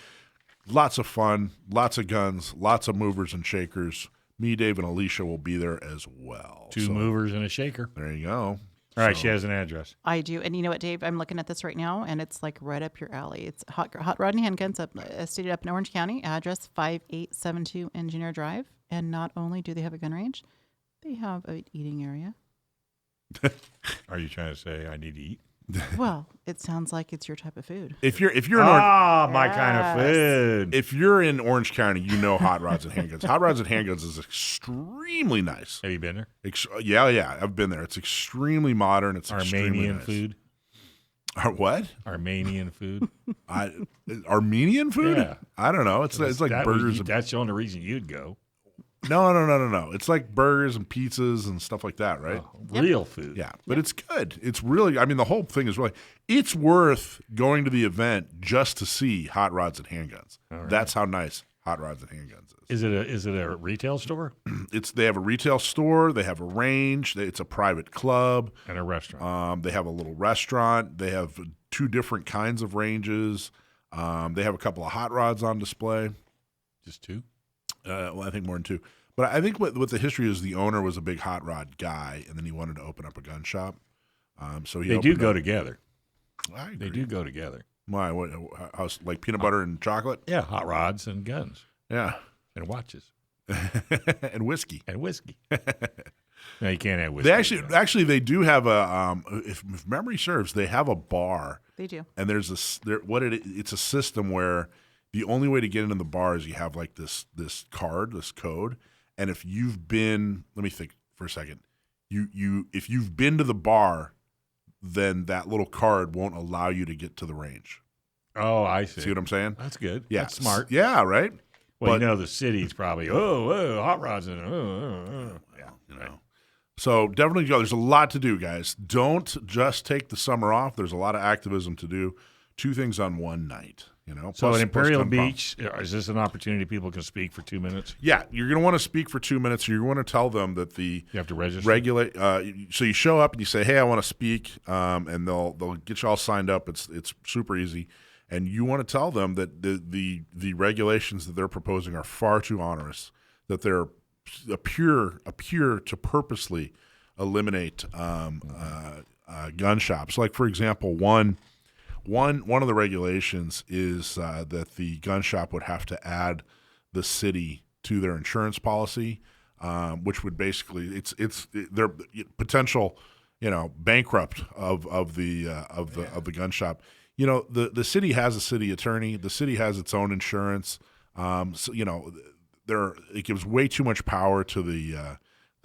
Lots of fun, lots of guns, lots of movers and shakers. Me, Dave, and Alicia will be there as well. Two movers and a shaker. There you go. All right, she has an address. I do. And you know what, Dave? I'm looking at this right now, and it's like right up your alley. It's Hot Rod and Handguns, stated up in Orange County, address 5872 Engineer Drive. And not only do they have a gun range, they have an eating area. Are you trying to say I need to eat? Well, it sounds like it's your type of food. If you're in my kind of food. if you're in Orange County, you know Hot Rods and Handguns. Hot Rods and Handguns is extremely nice. Have you been there? Yeah, I've been there. It's extremely modern. It's Armenian nice. food. What? Armenian food. Armenian food? Yeah. I don't know. It's like burgers. That's the only reason you'd go. No. It's like burgers and pizzas and stuff like that, right? Oh, real food. Yeah, but it's good. It's really, the whole thing is really, it's worth going to the event just to see Hot Rods and Handguns. Right. That's how nice Hot Rods and Handguns is. Is it a retail store? They have a retail store. They have a range. It's a private club. And a restaurant. They have a little restaurant. They have 2 different kinds of ranges. They have a couple of hot rods on display. Just 2? Well, I think more than 2. But I think what the history is, the owner was a big hot rod guy, and then he wanted to open up a gun shop. So they do go together. I agree. They do go together. Why? Like peanut butter and chocolate? Yeah, hot rods and guns. Yeah. And watches. And whiskey. And whiskey. No, you can't have whiskey. They actually they do have a if memory serves, they have a bar. They do. And there's it's a system where the only way to get into the bar is you have like this code, and if you've been, let me think for a second. If you've been to the bar, then that little card won't allow you to get to the range. Oh, I see. See what I'm saying? That's good. Yeah. That's smart. Yeah, right? Well, the city's probably, hot rods and yeah, right. So definitely go. There's a lot to do, guys. Don't just take the summer off. There's a lot of activism to do. 2 things on one night. So at Imperial Beach, is this an opportunity people can speak for 2 minutes? Yeah, you're going to want to speak for 2 minutes. You're going to tell them that you have to register. So you show up and you say, "Hey, I want to speak," and they'll get you all signed up. It's super easy, and you want to tell them that the regulations that they're proposing are far too onerous. That they're appear to purposely eliminate gun shops. Like for example, one of the regulations is that the gun shop would have to add the city to their insurance policy, which would basically it's their potential bankrupt of the gun shop. The city has a city attorney. The city has its own insurance. It gives way too much power to the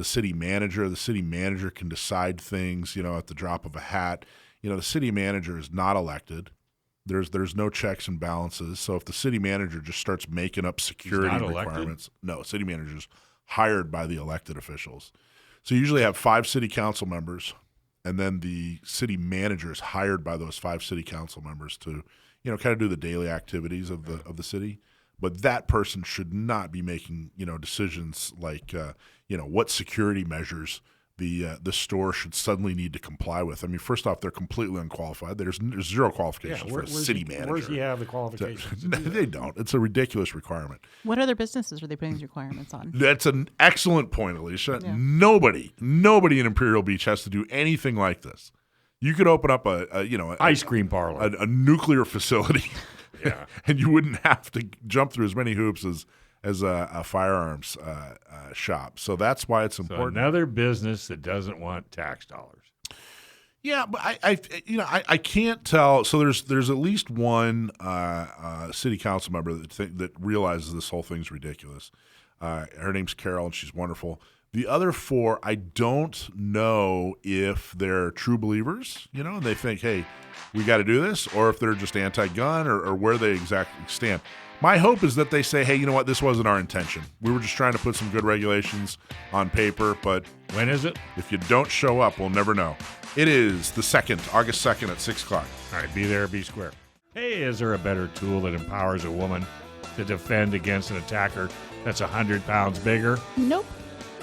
city manager. The city manager can decide things at the drop of a hat. The city manager is not elected. There's no checks and balances. So if the city manager just starts making up security requirements, no, city manager's hired by the elected officials. So you usually have 5 city council members, and then the city manager is hired by those 5 city council members to, kind of do the daily activities of the city. But that person should not be making, decisions like, what security measures the store should suddenly need to comply with. I mean, first off, they're completely unqualified. There's 0 qualifications for a city manager. Where's he have the qualifications? They don't. It's a ridiculous requirement. What other businesses are they putting these requirements on? That's an excellent point, Alicia. Yeah. Nobody in Imperial Beach has to do anything like this. You could open up a ice cream parlor, a nuclear facility, yeah, and you wouldn't have to jump through as many hoops as a firearms shop. So that's why it's important. Another business that doesn't want tax dollars. Yeah, but I can't tell. So there's at least one city council member that realizes this whole thing's ridiculous. Her name's Carol, and she's wonderful. The other 4, I don't know if they're true believers, and they think, hey, we got to do this, or if they're just anti-gun or where they exactly stand. My hope is that they say, hey, you know what, this wasn't our intention. We were just trying to put some good regulations on paper, but When is it? if you don't show up, we'll never know. It is the 2nd, August 2nd at 6 o'clock. All right, be there, be square. Hey, is there a better tool that empowers a woman to defend against an attacker that's 100 pounds bigger? Nope.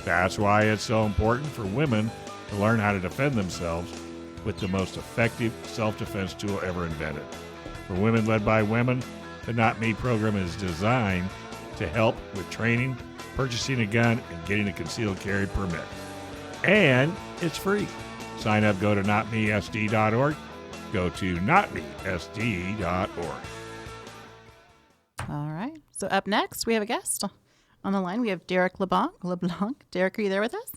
That's why it's so important for women to learn how to defend themselves with the most effective self-defense tool ever invented. For women led by women, the Not Me program is designed to help with training, purchasing a gun, and getting a concealed carry permit. And it's free. Sign up, go to notmesd.org. Go to notmesd.org. All right. So up next, we have a guest on the line. We have Derek LeBlanc. Derek, are you there with us?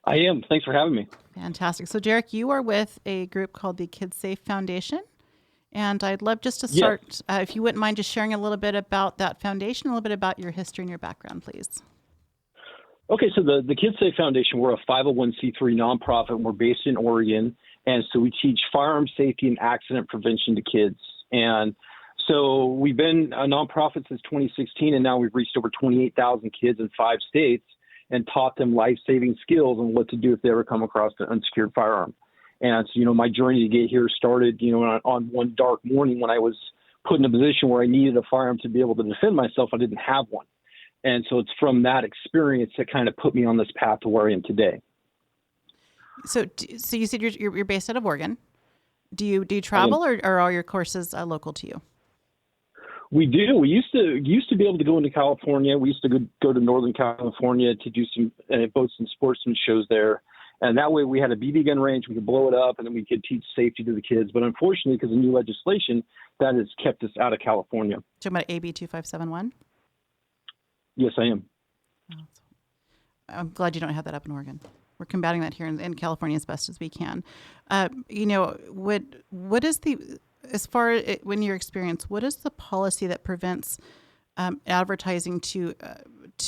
I am. Thanks for having me. Fantastic. So, Derek, you are with a group called the Kids Safe Foundation. And I'd love just to start, if you wouldn't mind just sharing a little bit about that foundation, a little bit about your history and your background, please. Okay, so the Kids Safe Foundation, we're a 501c3 nonprofit. We're based in Oregon. And so we teach firearm safety and accident prevention to kids. And so we've been a nonprofit since 2016, and now we've reached over 28,000 kids in 5 states and taught them life-saving skills on what to do if they ever come across an unsecured firearm. And so, my journey to get here started, on one dark morning when I was put in a position where I needed a firearm to be able to defend myself. I didn't have one. And so it's from that experience that kind of put me on this path to where I am today. So you said you're based out of Oregon. Do you travel, or are all your courses local to you? We do. We used to be able to go into California. We used to go to Northern California to do some both some sportsman shows there. And that way we had a BB gun range. We could blow it up, and then we could teach safety to the kids. But unfortunately, because of new legislation, that has kept us out of California. Talking about AB 2571? Yes, I am. I'm glad you don't have that up in Oregon. We're combating that here in California as best as we can. What is as far as when your experience, what is the policy that prevents advertising to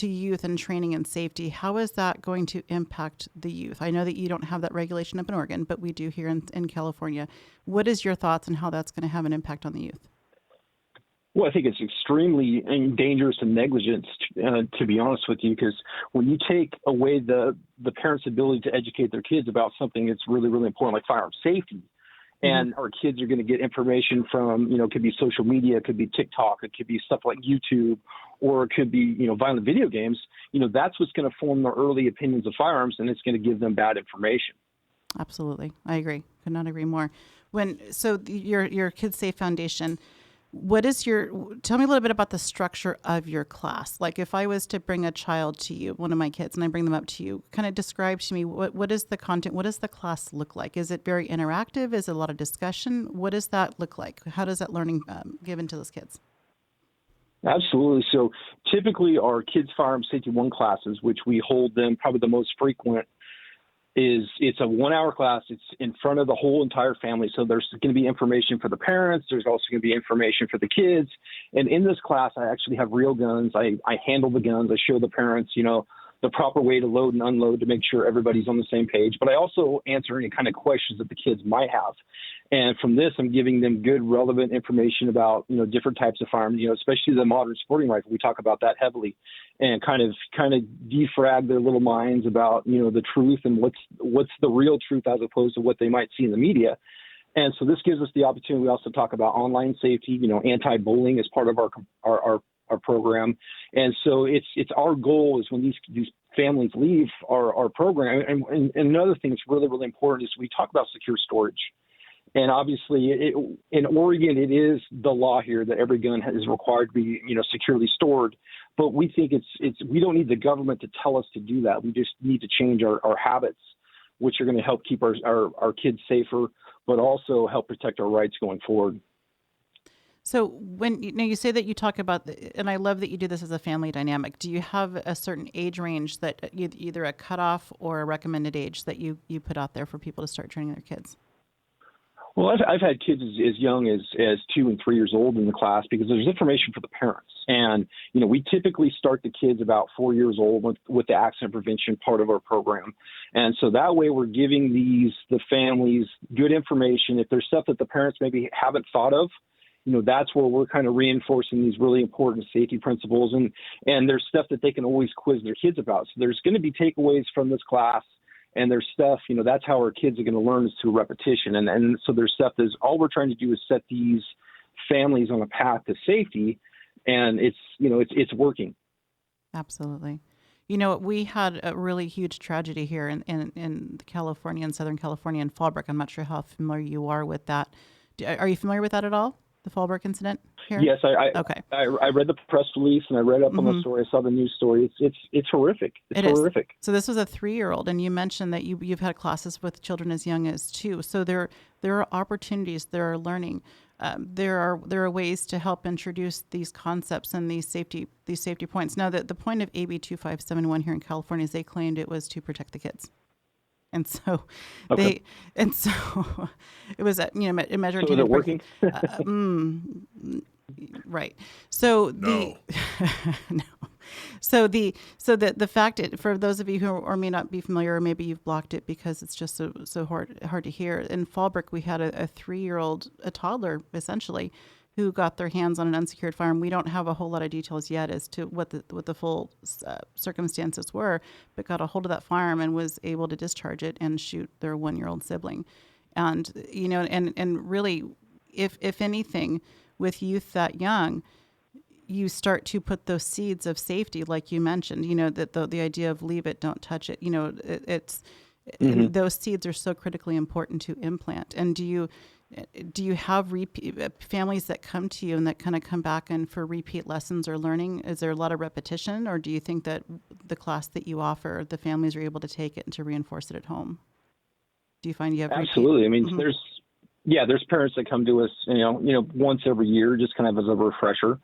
youth and training and safety? How is that going to impact the youth? I know that you don't have that regulation up in Oregon, but we do here in California. What is your thoughts on how that's going to have an impact on the youth? Well, I think it's extremely dangerous and negligent, to be honest with you, because when you take away the parents' ability to educate their kids about something that's really, really important, like firearm safety, and our kids are going to get information from, it could be social media, it could be TikTok, it could be stuff like YouTube, or it could be, violent video games, that's what's going to form their early opinions of firearms, and it's going to give them bad information. Absolutely. I agree. Could not agree more. Your Kids Safe Foundation, tell me a little bit about the structure of your class. Like if I was to bring a child to you, one of my kids, and I bring them up to you, kind of describe to me what is the content, what does the class look like? Is it very interactive? Is it a lot of discussion? What does that look like? How does that learning given to those kids? Absolutely. So typically our Kids Firearm Safety 1 classes, which we hold them probably the most frequent, it's a 1-hour class. It's in front of the whole entire family. So there's going to be information for the parents. There's also going to be information for the kids. And in this class, I actually have real guns. I handle the guns. I show the parents, the proper way to load and unload to make sure everybody's on the same page. But I also answer any kind of questions that the kids might have. And from this, I'm giving them good, relevant information about, different types of firearms, especially the modern sporting rifle. We talk about that heavily, and kind of defrag their little minds about, the truth and what's the real truth as opposed to what they might see in the media. And so this gives us the opportunity. We also talk about online safety, anti-bullying as part of our program. And so it's our goal is when these families leave our program. And another thing that's really, really important is we talk about secure storage. And obviously in Oregon, it is the law here that every gun is required to be, securely stored. But we think we don't need the government to tell us to do that. We just need to change our habits, which are going to help keep our kids safer, but also help protect our rights going forward. So when you say that you talk about, and I love that you do this as a family dynamic, do you have a certain age range that either a cutoff or a recommended age that you put out there for people to start training their kids? Well, I've had kids as young as 2 and 3 years old in the class because there's information for the parents. And, we typically start the kids about 4 years old with the accident prevention part of our program. And so that way we're giving the families good information. If there's stuff that the parents maybe haven't thought of, that's where we're kind of reinforcing these really important safety principles. And there's stuff that they can always quiz their kids about. So there's going to be takeaways from this class. And there's stuff, that's how our kids are going to learn is through repetition. And so there's stuff that's all we're trying to do is set these families on a path to safety. And it's working. Absolutely. We had a really huge tragedy here in California, in Southern California, in Fallbrook. I'm not sure how familiar you are with that. Are you familiar with that at all? The Fallbrook incident here? Yes, I read the press release and I read up on the story. I saw the news story. It's horrific. It's horrific. So this was a 3-year-old, and you mentioned that you've had classes with children as young as 2. So there are opportunities, there are learning, there are ways to help introduce these concepts and these safety points. Now, the point of AB 2571 here in California is they claimed it was to protect the kids. And so it was, imagine. So is it working? Right. So no. No. So the fact for those of you who or may not be familiar, or maybe you've blocked it because it's just so hard to hear. In Fallbrook, we had a 3-year-old, a toddler essentially, who got their hands on an unsecured firearm. We don't have a whole lot of details yet as to what the full circumstances were, but got a hold of that firearm and was able to discharge it and shoot their 1-year-old sibling. And and really, if anything, with youth that young, you start to put those seeds of safety, like you mentioned. That the idea of leave it, don't touch it. It's and those seeds are so critically important to implant. And do you have families that come to you and that kind of come back and for repeat lessons or learning? Is there a lot of repetition, or do you think that the class that you offer, the families are able to take it and to reinforce it at home? Do you find you have absolutely? I mean, there's parents that come to us, once every year, just kind of as a refresher,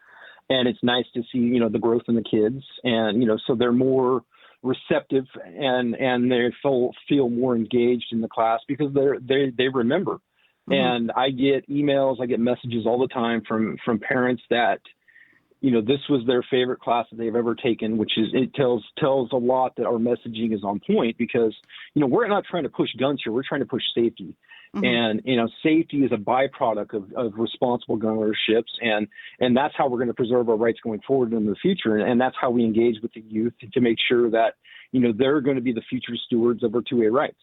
and it's nice to see the growth in the kids, and so they're more receptive and they feel more engaged in the class because they remember. And I get emails, I get messages all the time from parents that, this was their favorite class that they've ever taken, which is, it tells a lot that our messaging is on point because, we're not trying to push guns here. We're trying to push safety. And, safety is a byproduct of responsible gun ownerships. And that's how we're going to preserve our rights going forward in the future. And that's how we engage with the youth to make sure that, they're going to be the future stewards of our 2A rights.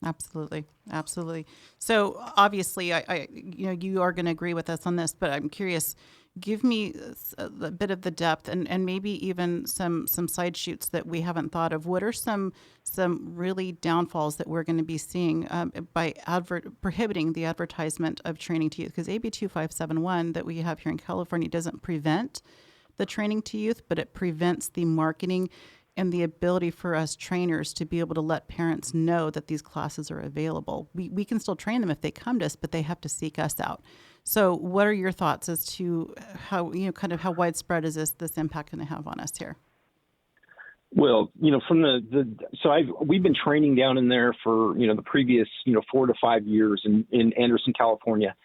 Absolutely. So obviously, you are going to agree with us on this, but I'm curious. Give me a bit of the depth and maybe even some side shoots that we haven't thought of. What are some really downfalls that we're going to be seeing by prohibiting the advertisement of training to youth? Because AB 2571 that we have here in California doesn't prevent the training to youth, but it prevents the marketing and the ability for us trainers to be able to let parents know that these classes are available. We can still train them if they come to us, but they have to seek us out. So what are your thoughts as to how, how widespread is this impact going to have on us here? Well, from we've been training down in there for, the previous, 4 to 5 years in Anderson, California.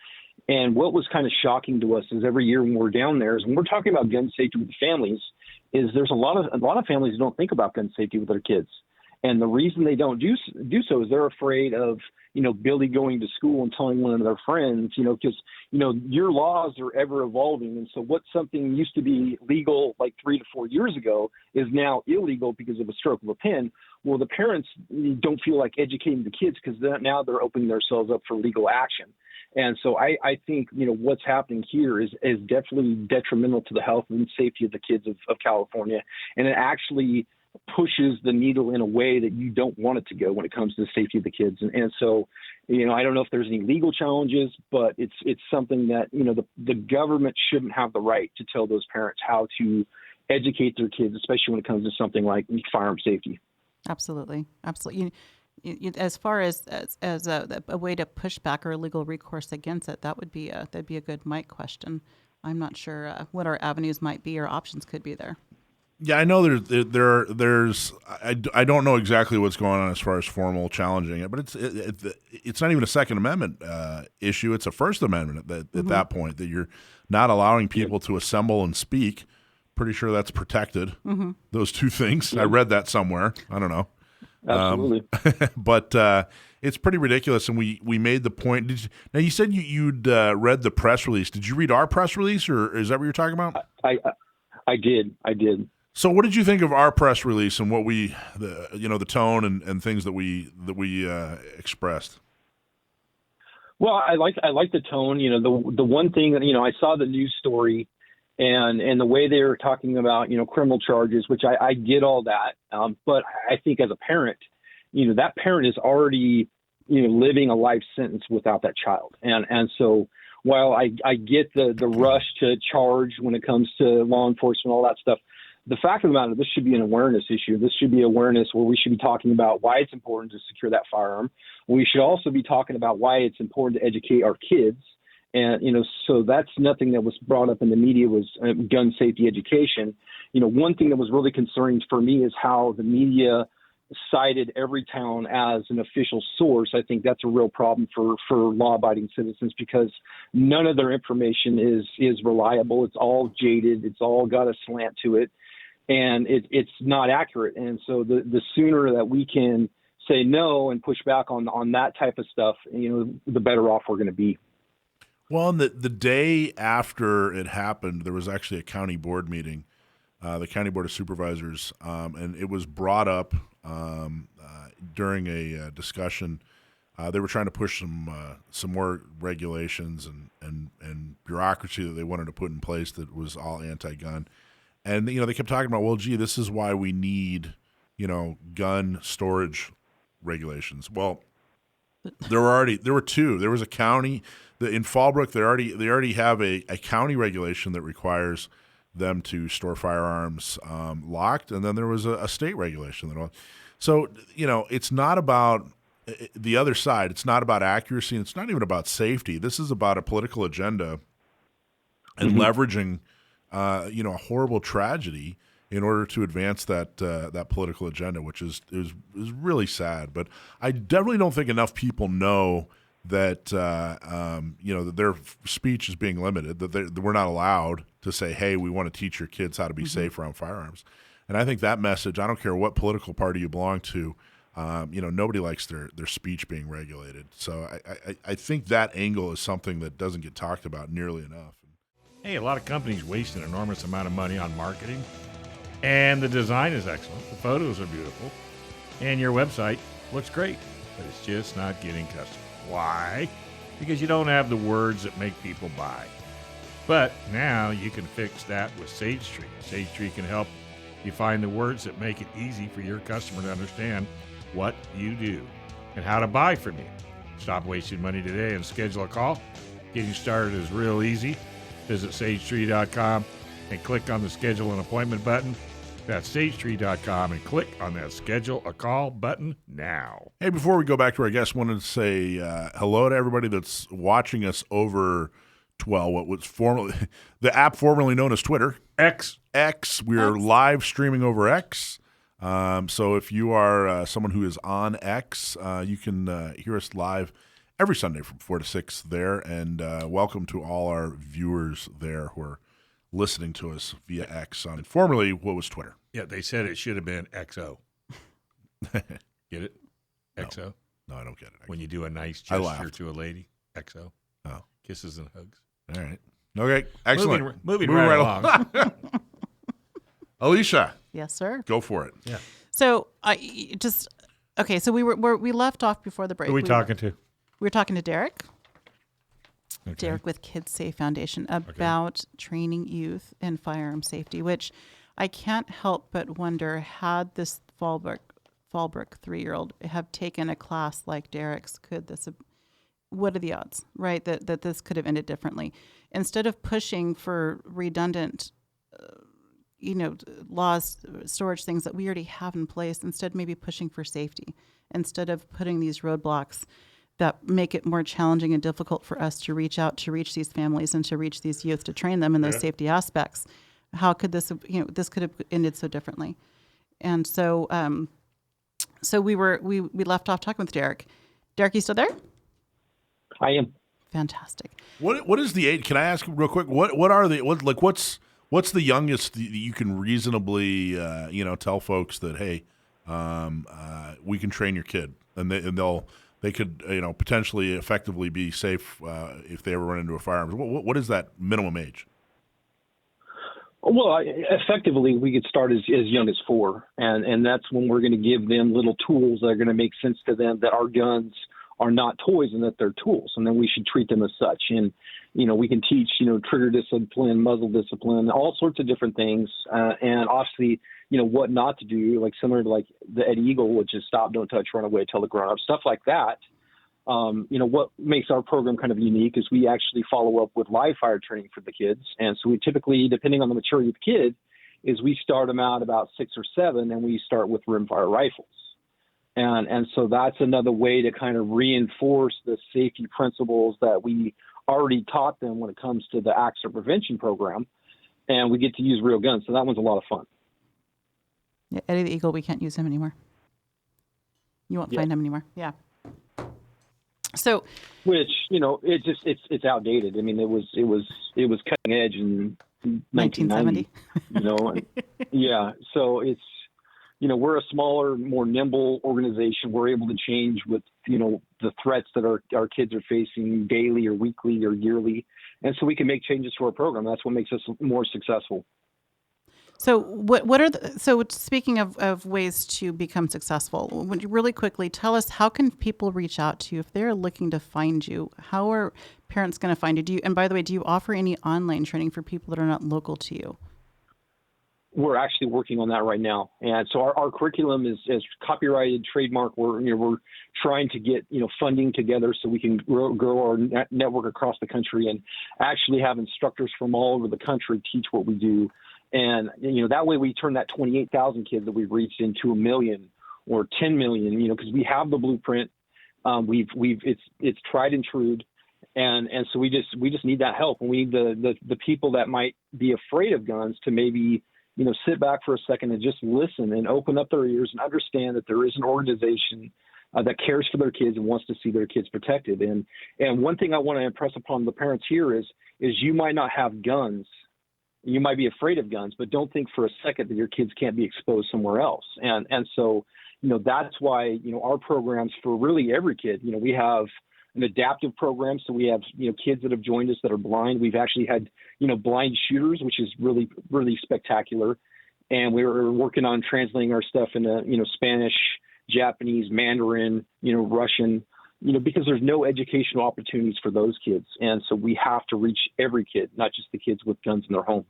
And what was kind of shocking to us is every year when we're down there is when we're talking about gun safety with the families, is there's a lot of families who don't think about gun safety with their kids. And the reason they don't do so is they're afraid of, Billy going to school and telling one of their friends, because, your laws are ever evolving. And so what something used to be legal like 3 to 4 years ago is now illegal because of a stroke of a pen. Well, the parents don't feel like educating the kids because now they're opening themselves up for legal action. And so I think, what's happening here is definitely detrimental to the health and safety of the kids of California. And it actually pushes the needle in a way that you don't want it to go when it comes to the safety of the kids. And so, I don't know if there's any legal challenges, but it's something that, the government shouldn't have the right to tell those parents how to educate their kids, especially when it comes to something like firearm safety. Absolutely. As far as a way to push back or a legal recourse against it, that'd be a good Mike question. I'm not sure what our avenues might be or options could be there. Yeah, I know there's I don't know exactly what's going on as far as formal challenging it, but it's not even a Second Amendment issue. It's a First Amendment at that point, that you're not allowing people to assemble and speak. Pretty sure that's protected. Those two things. I read that somewhere. I don't know. Absolutely. But it's pretty ridiculous, and we made the point. Now, you said you'd read the press release. Did you read our press release, or is that what you're talking about? I did. So what did you think of our press release and what the tone and things that we expressed? Well, I like the tone. The one thing that, I saw the news story and the way they were talking about, criminal charges, which I get all that. But I think as a parent, that parent is already, living a life sentence without that child. And so while I get the rush to charge when it comes to law enforcement, all that stuff, the fact of the matter, this should be an awareness issue. This should be awareness where we should be talking about why it's important to secure that firearm. We should also be talking about why it's important to educate our kids. And, so that's nothing that was brought up in the media was gun safety education. One thing that was really concerning for me is how the media cited Everytown as an official source. I think that's a real problem for law-abiding citizens because none of their information is reliable. It's all jaded. It's all got a slant to it. And it's not accurate. And so the sooner that we can say no and push back on that type of stuff, the better off we're going to be. Well, the day after it happened, there was actually a county board meeting, the County Board of Supervisors, and it was brought up during a discussion. They were trying to push some more regulations and bureaucracy that they wanted to put in place that was all anti-gun. And, they kept talking about, well, gee, this is why we need, gun storage regulations. Well, there were two. There was a county in Fallbrook. They already have a county regulation that requires them to store firearms locked, and then there was a state regulation that. So it's not about the other side. It's not about accuracy. And it's not even about safety. This is about a political agenda and leveraging, a horrible tragedy in order to advance that political agenda, which is really sad. But I definitely don't think enough people know that that their speech is being limited, that we're not allowed to say, hey, we want to teach your kids how to be safe around firearms. And I think that message, I don't care what political party you belong to, nobody likes their speech being regulated. So I think that angle is something that doesn't get talked about nearly enough. Hey, a lot of companies waste an enormous amount of money on marketing, and the design is excellent. The photos are beautiful, and your website looks great, but it's just not getting customers. Why? Because you don't have the words that make people buy. But now you can fix that with Sage Tree. Sage Tree can help you find the words that make it easy for your customer to understand what you do and how to buy from you. Stop wasting money today and schedule a call. Getting started is real easy. Visit sagetree.com and click on the Schedule an Appointment button. That's sagetree.com and click on that Schedule a Call button now. Hey, before we go back to our guest, I wanted to say hello to everybody that's watching us over what was formerly the app formerly known as Twitter. X. We are live streaming over X. So if you are someone who is on X, you can hear us live every Sunday from 4 to 6 there. And welcome to all our viewers there who are listening to us via X on formerly what was Twitter. Yeah, they said it should have been XO. Get it? XO? No, I don't get it. When you do a nice gesture to a lady, XO. Oh. Kisses and hugs. All right. Okay. Excellent. Moving right along. Alicia. Yes, sir. Go for it. Yeah. So so we left off before the break. Who are we talking to? We were talking to Derek. Okay. Derek with Kids Safe Foundation about training youth in firearm safety, which I can't help but wonder, had this Fallbrook 3-year-old have taken a class like Derek's, what are the odds, right, that this could have ended differently? Instead of pushing for redundant, laws, storage things that we already have in place, instead maybe pushing for safety, instead of putting these roadblocks that make it more challenging and difficult for us to reach out to reach these families and to reach these youth, to train them in those safety aspects. How could this, this could have ended so differently. And so, so we left off talking with Derek. Derek, you still there? I am. Fantastic. What is the age? Can I ask real quick? What's the youngest that you can reasonably tell folks that, hey, we can train your kid, and they could potentially effectively be safe if they ever run into a firearm. What is that minimum age? Well, effectively, we could start as young as 4, and that's when we're going to give them little tools that are going to make sense to them, that our guns are not toys and that they're tools, and then we should treat them as such. And we can teach trigger discipline, muzzle discipline, all sorts of different things, and obviously what not to do, like similar to like the IEGO, which is stop, don't touch, run away, tell the grown up, stuff like that. What makes our program kind of unique is we actually follow up with live fire training for the kids. And so we typically, depending on the maturity of the kid, is we start them out about 6 or 7, and we start with rimfire rifles. And so that's another way to kind of reinforce the safety principles that we already taught them when it comes to the accident prevention program. And we get to use real guns. So that one's a lot of fun. Yeah, Eddie the Eagle, we can't use him anymore. You won't find him anymore. Yeah. So, which it's outdated. I mean, it was cutting edge in 1970. And, yeah. So it's we're a smaller, more nimble organization. We're able to change with the threats that our kids are facing daily or weekly or yearly, and so we can make changes to our program. That's what makes us more successful. So what are so speaking of ways to become successful, would you really quickly tell us how can people reach out to you if they're looking to find you? How are parents going to find you? And by the way, do you offer any online training for people that are not local to you? We're actually working on that right now. And so our curriculum is copyrighted, trademark. We're trying to get, funding together so we can grow our network across the country and actually have instructors from all over the country teach what we do. And, that way we turn that 28,000 kids that we've reached into 1 million or 10 million, because we have the blueprint. It's tried and true. And so we just need that help. And we need the people that might be afraid of guns to maybe, sit back for a second and just listen and open up their ears and understand that there is an organization that cares for their kids and wants to see their kids protected. And one thing I want to impress upon the parents here is you might not have guns. You might be afraid of guns, but don't think for a second that your kids can't be exposed somewhere else. And so, that's why, our programs for really every kid, we have an adaptive program. So we have, kids that have joined us that are blind. We've actually had, blind shooters, which is really, really spectacular. And we were working on translating our stuff into, Spanish, Japanese, Mandarin, Russian, because there's no educational opportunities for those kids. And so we have to reach every kid, not just the kids with guns in their home.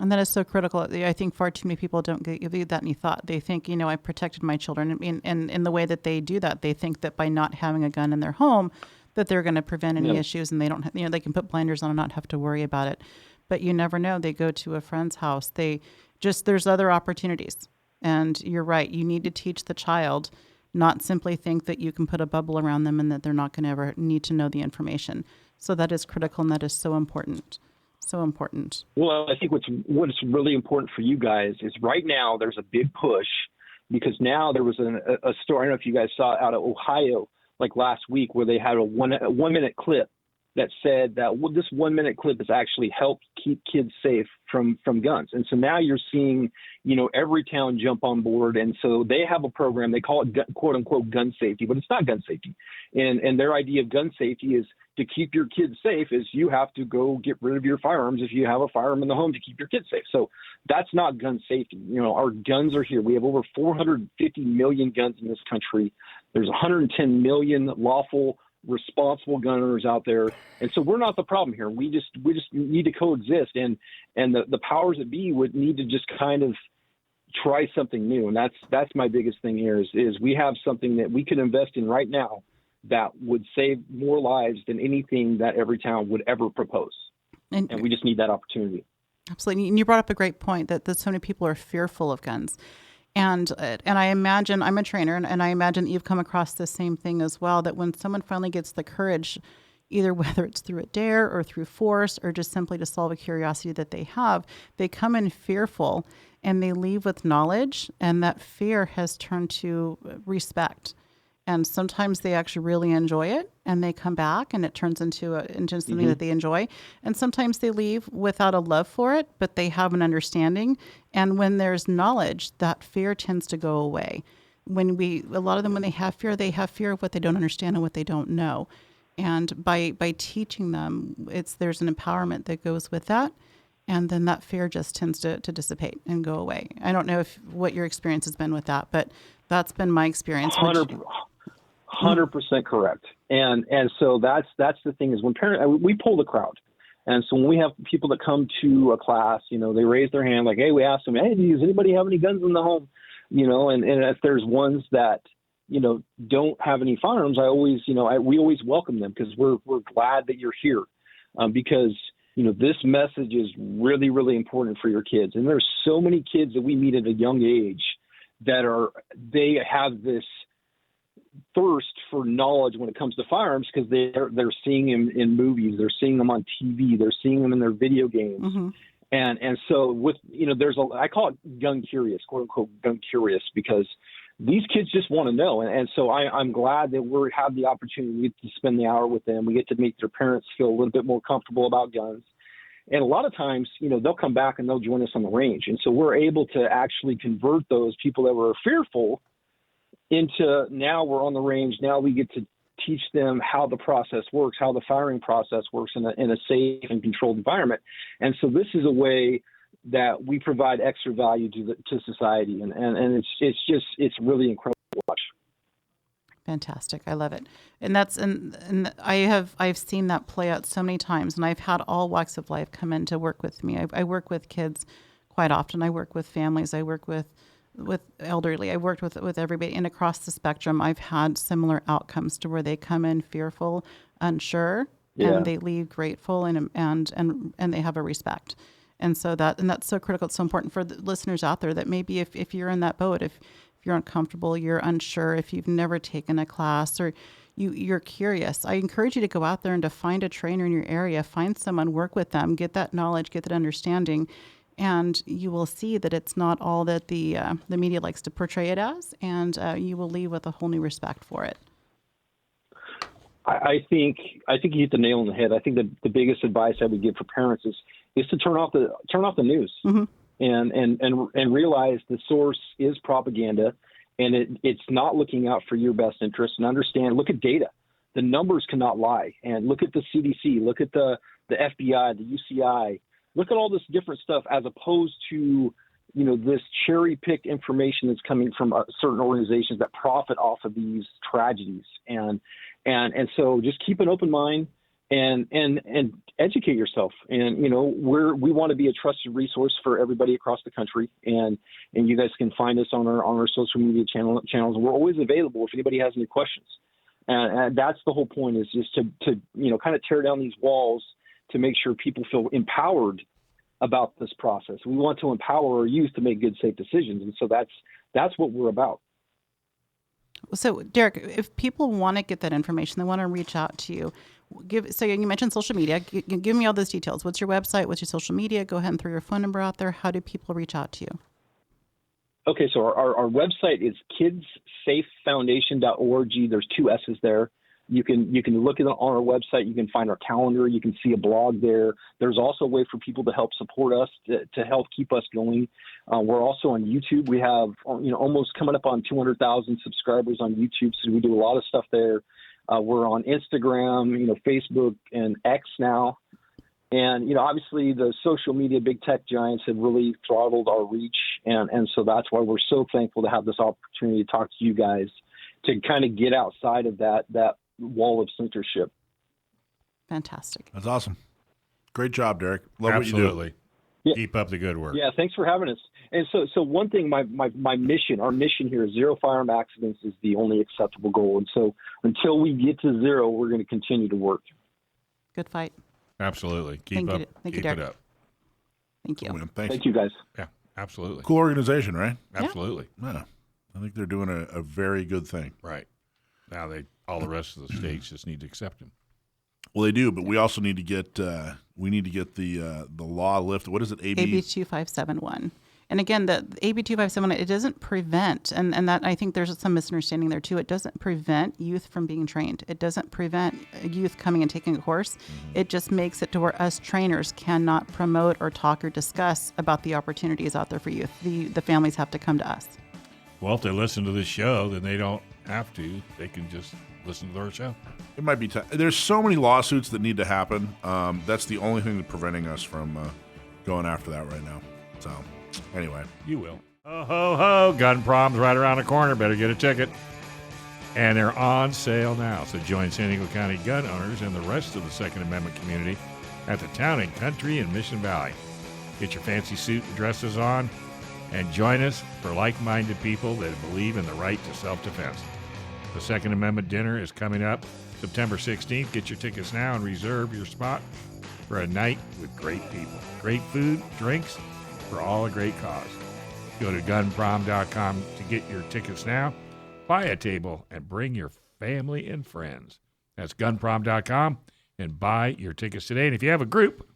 And that is so critical. I think far too many people don't give that any thought. They think, I protected my children. And in the way that they do that, they think that by not having a gun in their home, that they're going to prevent any issues, and they don't, they can put blinders on and not have to worry about it. But you never know. They go to a friend's house. There's other opportunities. And you're right. You need to teach the child, not simply think that you can put a bubble around them and that they're not going to ever need to know the information. So that is critical, and that is so important. So important. Well, I think what's really important for you guys is right now there's a big push, because now there was a story, I don't know if you guys saw, out of Ohio, like last week, where they had a 1 minute clip that said that this 1 minute clip has actually helped keep kids safe from guns. And so now you're seeing, every town jump on board. And so they have a program, they call it quote unquote gun safety, but it's not gun safety. And their idea of gun safety is to keep your kids safe is you have to go get rid of your firearms if you have a firearm in the home to keep your kids safe. So that's not gun safety. Our guns are here. We have over 450 million guns in this country. There's 110 million lawful, responsible gun owners out there. And so we're not the problem here. We just need to coexist. And the powers that be would need to just kind of try something new. And that's my biggest thing here is we have something that we can invest in right now that would save more lives than anything that every town would ever propose. And we just need that opportunity. Absolutely. And you brought up a great point that so many people are fearful of guns. And I imagine, I'm a trainer, and I imagine that you've come across the same thing as well, that when someone finally gets the courage, either whether it's through a dare or through force or just simply to solve a curiosity that they have, they come in fearful and they leave with knowledge, and that fear has turned to respect. And sometimes they actually really enjoy it and they come back and it turns into something that they enjoy. And sometimes they leave without a love for it, but they have an understanding. And when there's knowledge, that fear tends to go away. A lot of them, when they have fear of what they don't understand and what they don't know. And by teaching them, there's an empowerment that goes with that. And then that fear just tends to dissipate and go away. I don't know what your experience has been with that, but that's been my experience. 100% correct. And so that's the thing is when we pull the crowd. And so when we have people that come to a class, they raise their hand like, hey, we ask them, hey, does anybody have any guns in the home? And if there's ones that, don't have any firearms, we always welcome them because we're glad that you're here because, this message is really, really important for your kids. And there's so many kids that we meet at a young age they have this thirst for knowledge when it comes to firearms because they're seeing them in movies, they're seeing them on TV, they're seeing them in their video games. Mm-hmm. And so with, I call it gun curious, quote unquote, gun curious, because these kids just want to know. And so I'm glad that we have the opportunity to spend the hour with them. We get to make their parents feel a little bit more comfortable about guns. And a lot of times, they'll come back and they'll join us on the range. And so we're able to actually convert those people that were fearful into now we're on the range. Now we get to teach them how the process works, how the firing process works in a safe and controlled environment. And so this is a way that we provide extra value to society. And it's really incredible to watch. Fantastic. I love it. And I've seen that play out so many times, and I've had all walks of life come in to work with me. I work with kids quite often. I work with families. I work with elderly. I've worked with everybody, and across the spectrum, I've had similar outcomes to where they come in fearful, unsure, and they leave grateful and they have a respect. And so that's so critical. It's so important for the listeners out there that maybe if you're in that boat, if you're uncomfortable, you're unsure, if you've never taken a class or you're curious, I encourage you to go out there and to find a trainer in your area, find someone, work with them, get that knowledge, get that understanding, and you will see that it's not all that the media likes to portray it as, and you will leave with a whole new respect for it. I think you hit the nail on the head. I think that the biggest advice I would give for parents is to turn off the news. Mm-hmm. And realize the source is propaganda, and it's not looking out for your best interest. And look at data. The numbers cannot lie. And look at the CDC, look at the FBI, the UCI, look at all this different stuff as opposed to, this cherry-picked information that's coming from certain organizations that profit off of these tragedies. And so just keep an open mind and educate yourself. And, we want to be a trusted resource for everybody across the country. And you guys can find us on our social media channels. We're always available if anybody has any questions. And that's the whole point, is just to kind of tear down these walls to make sure people feel empowered about this process. We want to empower our youth to make good, safe decisions. And so that's what we're about. So, Derek, if people want to get that information, they want to reach out to you. So you mentioned social media. Give me all those details. What's your website? What's your social media? Go ahead and throw your phone number out there. How do people reach out to you? Okay, so our website is kidssafefoundation.org. There's 2 S's there. You can look at it on our website. You can find our calendar. You can see a blog there. There's also a way for people to help support us, to help keep us going. We're also on YouTube. We have almost coming up on 200,000 subscribers on YouTube, so we do a lot of stuff there. We're on Instagram, Facebook, and X now. And, obviously the social media big tech giants have really throttled our reach. And so that's why we're so thankful to have this opportunity to talk to you guys, to kind of get outside of that wall of censorship. Fantastic. That's awesome. Great job, Derek. Love Absolutely. what you do. Yeah. Keep up the good work. Yeah, thanks for having us. And so one thing, my mission, our mission here is zero firearm accidents is the only acceptable goal. And so until we get to zero, we're going to continue to work. Good fight. Absolutely. Thank you, Keep Derek. it up. Thank you. Thank you, guys. Yeah, absolutely. Cool organization, right? Absolutely. Yeah. I think they're doing a very good thing. Right. Now all the rest of the states just need to accept them. Well, they do, but we also need to get the law lifted. What is it? AB 2571. And again, the AB 2571, it doesn't prevent, and that I think there's some misunderstanding there too. It doesn't prevent youth from being trained. It doesn't prevent youth coming and taking a course. It just makes it to where us trainers cannot promote or talk or discuss about the opportunities out there for youth. The families have to come to us. Well, if they listen to this show, then they don't have to. They can just listen to our show. It might be there's so many lawsuits that need to happen. That's the only thing that's preventing us from going after that right now. So, anyway. You will. Oh, ho, ho. Gun Prom's right around the corner. Better get a ticket. And they're on sale now. So join San Diego County gun owners and the rest of the Second Amendment community at the Town and Country in Mission Valley. Get your fancy suit and dresses on and join us for like-minded people that believe in the right to self-defense. The Second Amendment dinner is coming up September 16th. Get your tickets now and reserve your spot for a night with great people. Great food, drinks, for all a great cause. Go to gunprom.com to get your tickets now. Buy a table and bring your family and friends. That's gunprom.com and buy your tickets today. And if you have a group,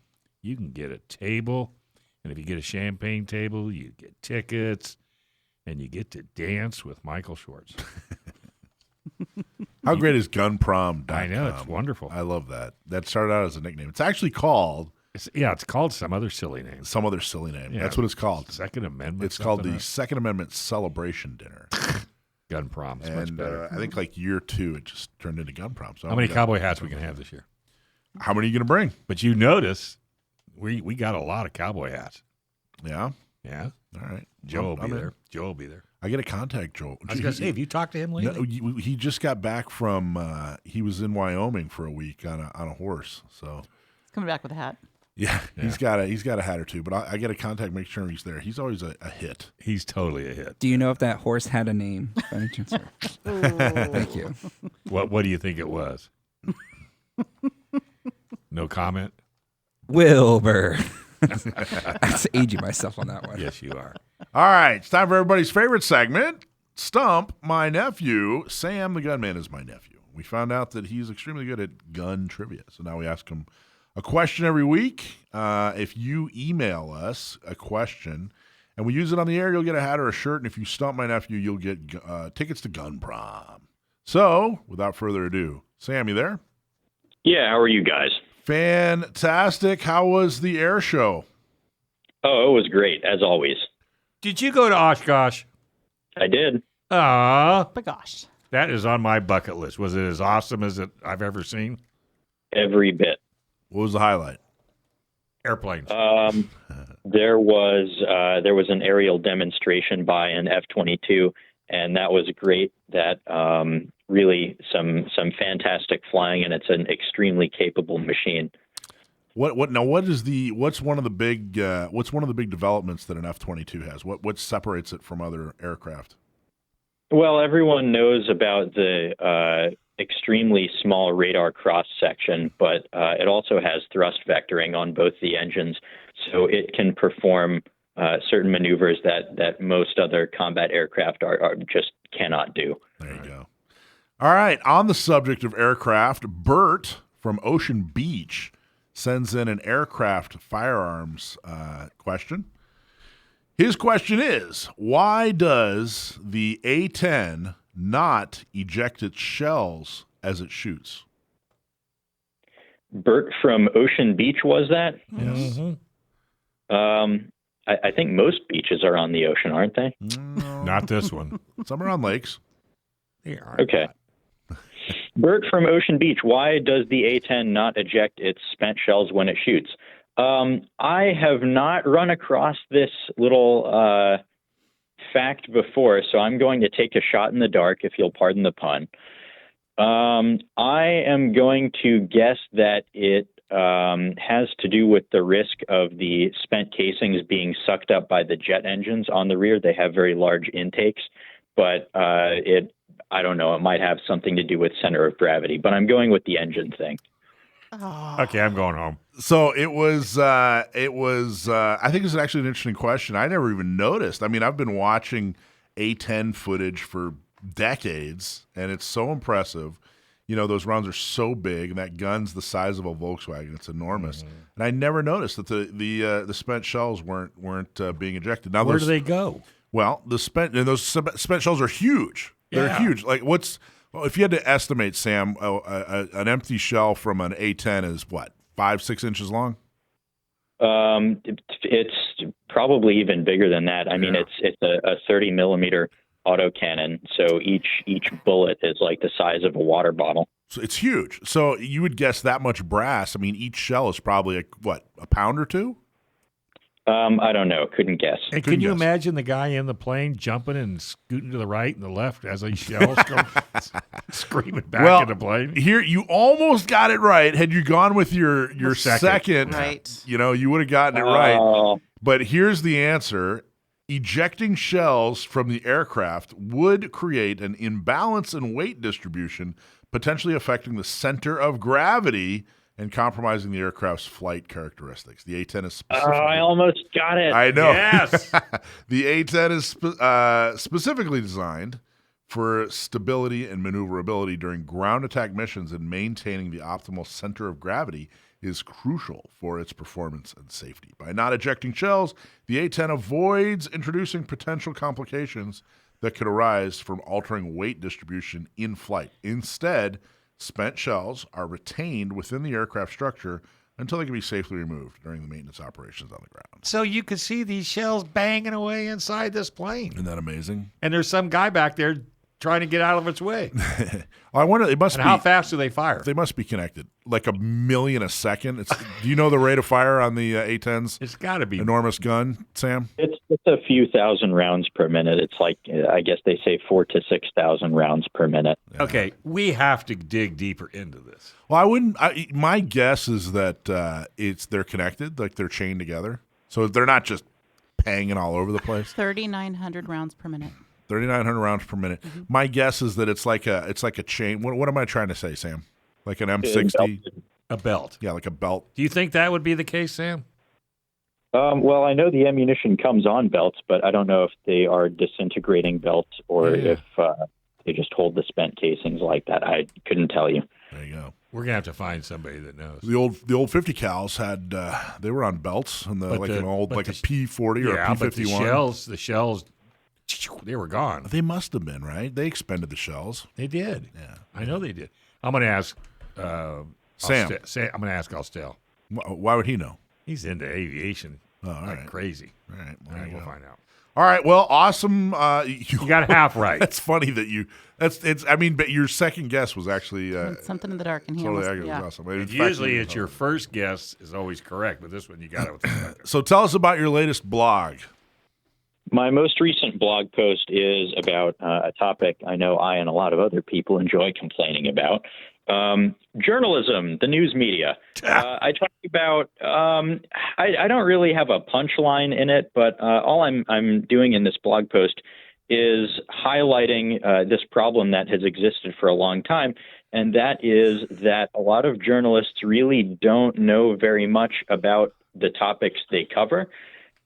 you can get a table. And if you get a champagne table, you get tickets. And you get to dance with Michael Schwartz. How great is gunprom.com? I know, it's wonderful. I love that. That started out as a nickname. It's actually called... It's called some other silly name. Some other silly name. Yeah. That's what it's called. Second Amendment. It's called the Second Amendment Celebration Dinner. Gun Prom. It's and much better. I think like year 2, it just turned into Gun Prom. So how many cowboy hats we can have this year? How many are you going to bring? But you notice we got a lot of cowboy hats. Yeah? Yeah. All right. Joe will be there. Joe will be there. I got to contact Joe. I was going to say, have you talked to him lately? No, he just got back from, he was in Wyoming for a week on a horse. So He's coming back with a hat. Yeah, he's got a hat or two, but I got to contact, make sure he's there. He's always a hit. He's totally a hit. Do you know if that horse had a name by any chance? Thank you. What do you think it was? No comment? Wilbur. I'm aging myself on that one. Yes, you are. All right, it's time for everybody's favorite segment, Stump My Nephew. Sam the Gunman is my nephew. We found out that he's extremely good at gun trivia, so now we ask him a question every week. If you email us a question and we use it on the air, you'll get a hat or a shirt. And if you stump my nephew, you'll get tickets to Gun Prom. So, without further ado, Sam, you there? Yeah, how are you guys? Fantastic. How was the air show? Oh, it was great, as always. Did you go to Oshkosh? I did. But gosh. That is on my bucket list. Was it as awesome as I've ever seen? Every bit. What was the highlight? Airplanes. There was an aerial demonstration by an F-22, and that was great. That really some fantastic flying, and it's an extremely capable machine. What's one of the big developments that an F-22 has? What separates it from other aircraft? Well, everyone knows about the extremely small radar cross section, but it also has thrust vectoring on both the engines, so it can perform certain maneuvers that most other combat aircraft are just cannot do. There you go. All right, on the subject of aircraft, Bert from Ocean Beach sends in an aircraft firearms question. His question is, why does the A-10 not eject its shells as it shoots? Bert from Ocean Beach, was that? Yes. Mm-hmm. I think most beaches are on the ocean, aren't they? No. Not this one. Some are on lakes. They aren't. Okay. Bert from Ocean Beach, why does the A-10 not eject its spent shells when it shoots? I have not run across this little fact before, so I'm going to take a shot in the dark, if you'll pardon the pun. I am going to guess that it has to do with the risk of the spent casings being sucked up by the jet engines on the rear. They have very large intakes, but I don't know, it might have something to do with center of gravity, but I'm going with the engine thing. Okay, I'm going home. So it was, I think it's actually an interesting question. I never even noticed. I mean, I've been watching A-10 footage for decades, and it's so impressive. those rounds are so big, and that gun's the size of a Volkswagen. It's enormous. And I never noticed that the spent shells weren't being ejected. Now, Where do they go? Well, those spent shells are huge. They're Yeah. huge. Like if you had to estimate, Sam, an empty shell from an A10 is what, 5-6 inches long? It's probably even bigger than that. I mean, it's a 30 millimeter autocannon, so each bullet is like the size of a water bottle. So it's huge. So you would guess that much brass. I mean, each shell is probably a pound or two? I don't know. Couldn't guess. And can you imagine the guy in the plane jumping and scooting to the right and the left as these shells go screaming back in the plane? Here, you almost got it right. Had you gone with your second, Right. you would have gotten it right. But here's the answer. Ejecting shells from the aircraft would create an imbalance in weight distribution, potentially affecting the center of gravity and compromising the aircraft's flight characteristics. The A-10 is specifically... I almost got it. I know. Yes. The A-10 is specifically designed for stability and maneuverability during ground attack missions, and maintaining the optimal center of gravity is crucial for its performance and safety. By not ejecting shells, the A-10 avoids introducing potential complications that could arise from altering weight distribution in flight. Instead, spent shells are retained within the aircraft structure until they can be safely removed during the maintenance operations on the ground. So you could see these shells banging away inside this plane. Isn't that amazing? And there's some guy back there trying to get out of its way. I wonder, how fast do they fire? They must be connected. Like 1 million a second. Do you know the rate of fire on the A-10s? It's got to be. Enormous gun, Sam? It's a few thousand rounds per minute. It's like, I guess they say 4,000 to 6,000 rounds per minute. Yeah. Okay, we have to dig deeper into this. Well, my guess is that they're connected, like they're chained together. So they're not just banging all over the place. 3,900 rounds per minute. 3,900 rounds per minute. Mm-hmm. My guess is that it's like a chain. What am I trying to say, Sam? Like an M60? A belt. Yeah, like a belt. Do you think that would be the case, Sam? Well, I know the ammunition comes on belts, but I don't know if they are disintegrating belts or if they just hold the spent casings like that. I couldn't tell you. There you go. We're gonna have to find somebody that knows. The old 50 cals had they were on belts, and a P40 or a P51. But the shells, they were gone. They must have been, right? They expended the shells. They did. Yeah, I know they did. I'm gonna ask Sam. I'm gonna ask Austell. Why would he know? He's into aviation. Oh, all right. Crazy. All right. We'll find out. All right. Well, awesome. You got half right. That's funny that but your second guess was actually something in the dark in here. Totally was awesome. Usually it's your first guess is always correct, but this one you got it with the second. So tell us about your latest blog. My most recent blog post is about a topic I know I and a lot of other people enjoy complaining about. Journalism, the news media. I talk about, I don't really have a punchline in it, but all I'm doing in this blog post is highlighting this problem that has existed for a long time, and that is that a lot of journalists really don't know very much about the topics they cover,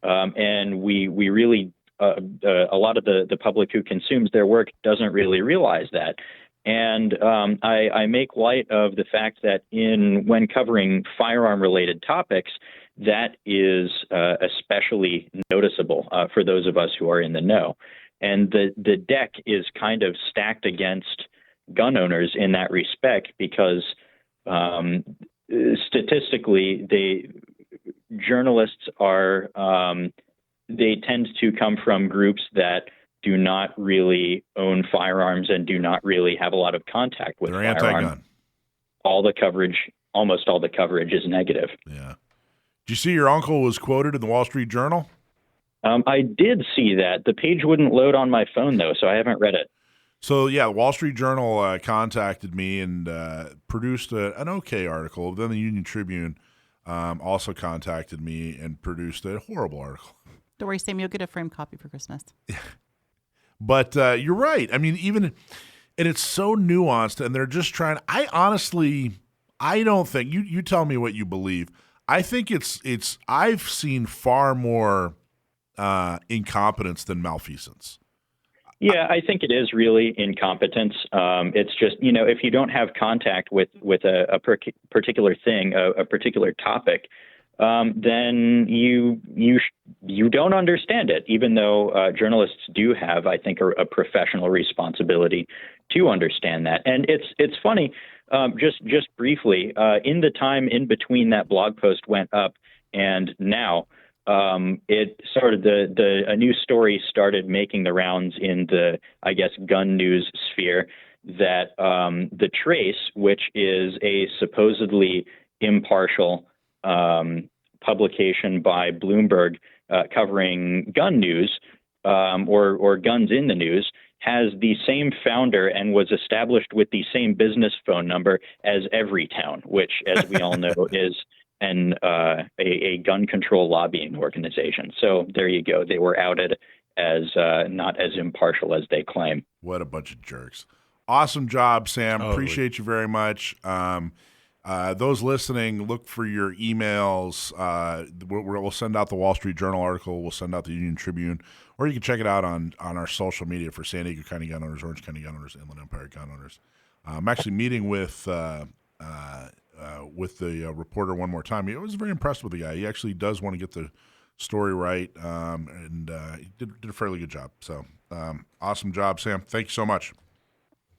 and we really, a lot of the public who consumes their work doesn't really realize that. And I make light of the fact that when covering firearm-related topics, that is especially noticeable for those of us who are in the know. And the deck is kind of stacked against gun owners in that respect because statistically, journalists are they tend to come from groups that do not really own firearms and do not really have a lot of contact with firearms. They're anti-gun. Almost all the coverage is negative. Yeah. Did you see your uncle was quoted in the Wall Street Journal? I did see that. The page wouldn't load on my phone, though, so I haven't read it. So, yeah, the Wall Street Journal contacted me and produced an okay article. Then the Union Tribune also contacted me and produced a horrible article. Don't worry, Sam, you'll get a framed copy for Christmas. But you're right. I mean, and it's so nuanced, and they're just trying. I don't think you tell me what you believe. I think I've seen far more incompetence than malfeasance. Yeah, I think it is really incompetence. It's just, if you don't have contact with a particular thing, a particular topic, then you don't understand it. Even though journalists do have, I think, a professional responsibility to understand that. And it's funny. Just briefly, in the time in between that blog post went up and now. It started a new story started making the rounds in the, I guess, gun news sphere that the Trace, which is a supposedly impartial publication by Bloomberg covering gun news or guns in the news, has the same founder and was established with the same business phone number as Everytown, which, as we all know, is a gun control lobbying organization. So there you go. They were outed as not as impartial as they claim. What a bunch of jerks. Awesome job, Sam. Totally. Appreciate you very much. Those listening, look for your emails. We'll send out the Wall Street Journal article. We'll send out the Union Tribune. Or you can check it out on our social media for San Diego County gun owners, Orange County gun owners, Inland Empire gun owners. I'm actually meeting with the reporter one more time. I was very impressed with the guy. He actually does want to get the story right, and he did a fairly good job. So awesome job, Sam. Thank you so much.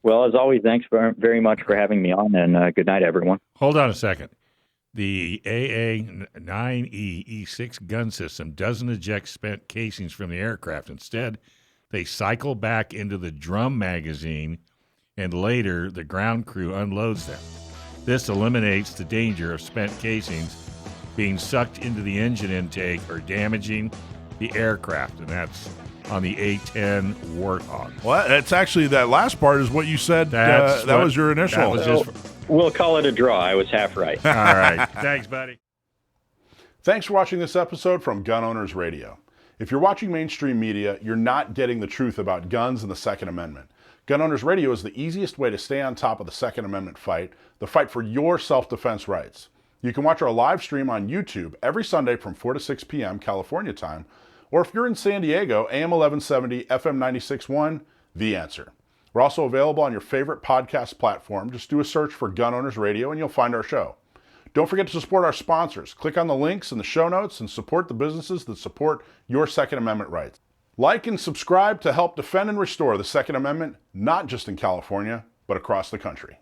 Well, as always, thanks very much for having me on, and good night, everyone. Hold on a second. The AA-9E E6 gun system doesn't eject spent casings from the aircraft. Instead, they cycle back into the drum magazine, and later the ground crew unloads them. This eliminates the danger of spent casings being sucked into the engine intake or damaging the aircraft, and that's on the A-10 Warthog. Well, it's actually that last part is what you said. That was your initial. We'll call it a draw. I was half right. All right. Thanks, buddy. Thanks for watching this episode from Gun Owners Radio. If you're watching mainstream media, you're not getting the truth about guns and the Second Amendment. Gun Owners Radio is the easiest way to stay on top of the Second Amendment fight, the fight for your self-defense rights. You can watch our live stream on YouTube every Sunday from 4 to 6 p.m. California time, or if you're in San Diego, AM 1170, FM 96.1, The Answer. We're also available on your favorite podcast platform. Just do a search for Gun Owners Radio and you'll find our show. Don't forget to support our sponsors. Click on the links in the show notes and support the businesses that support your Second Amendment rights. Like and subscribe to help defend and restore the Second Amendment, not just in California, but across the country.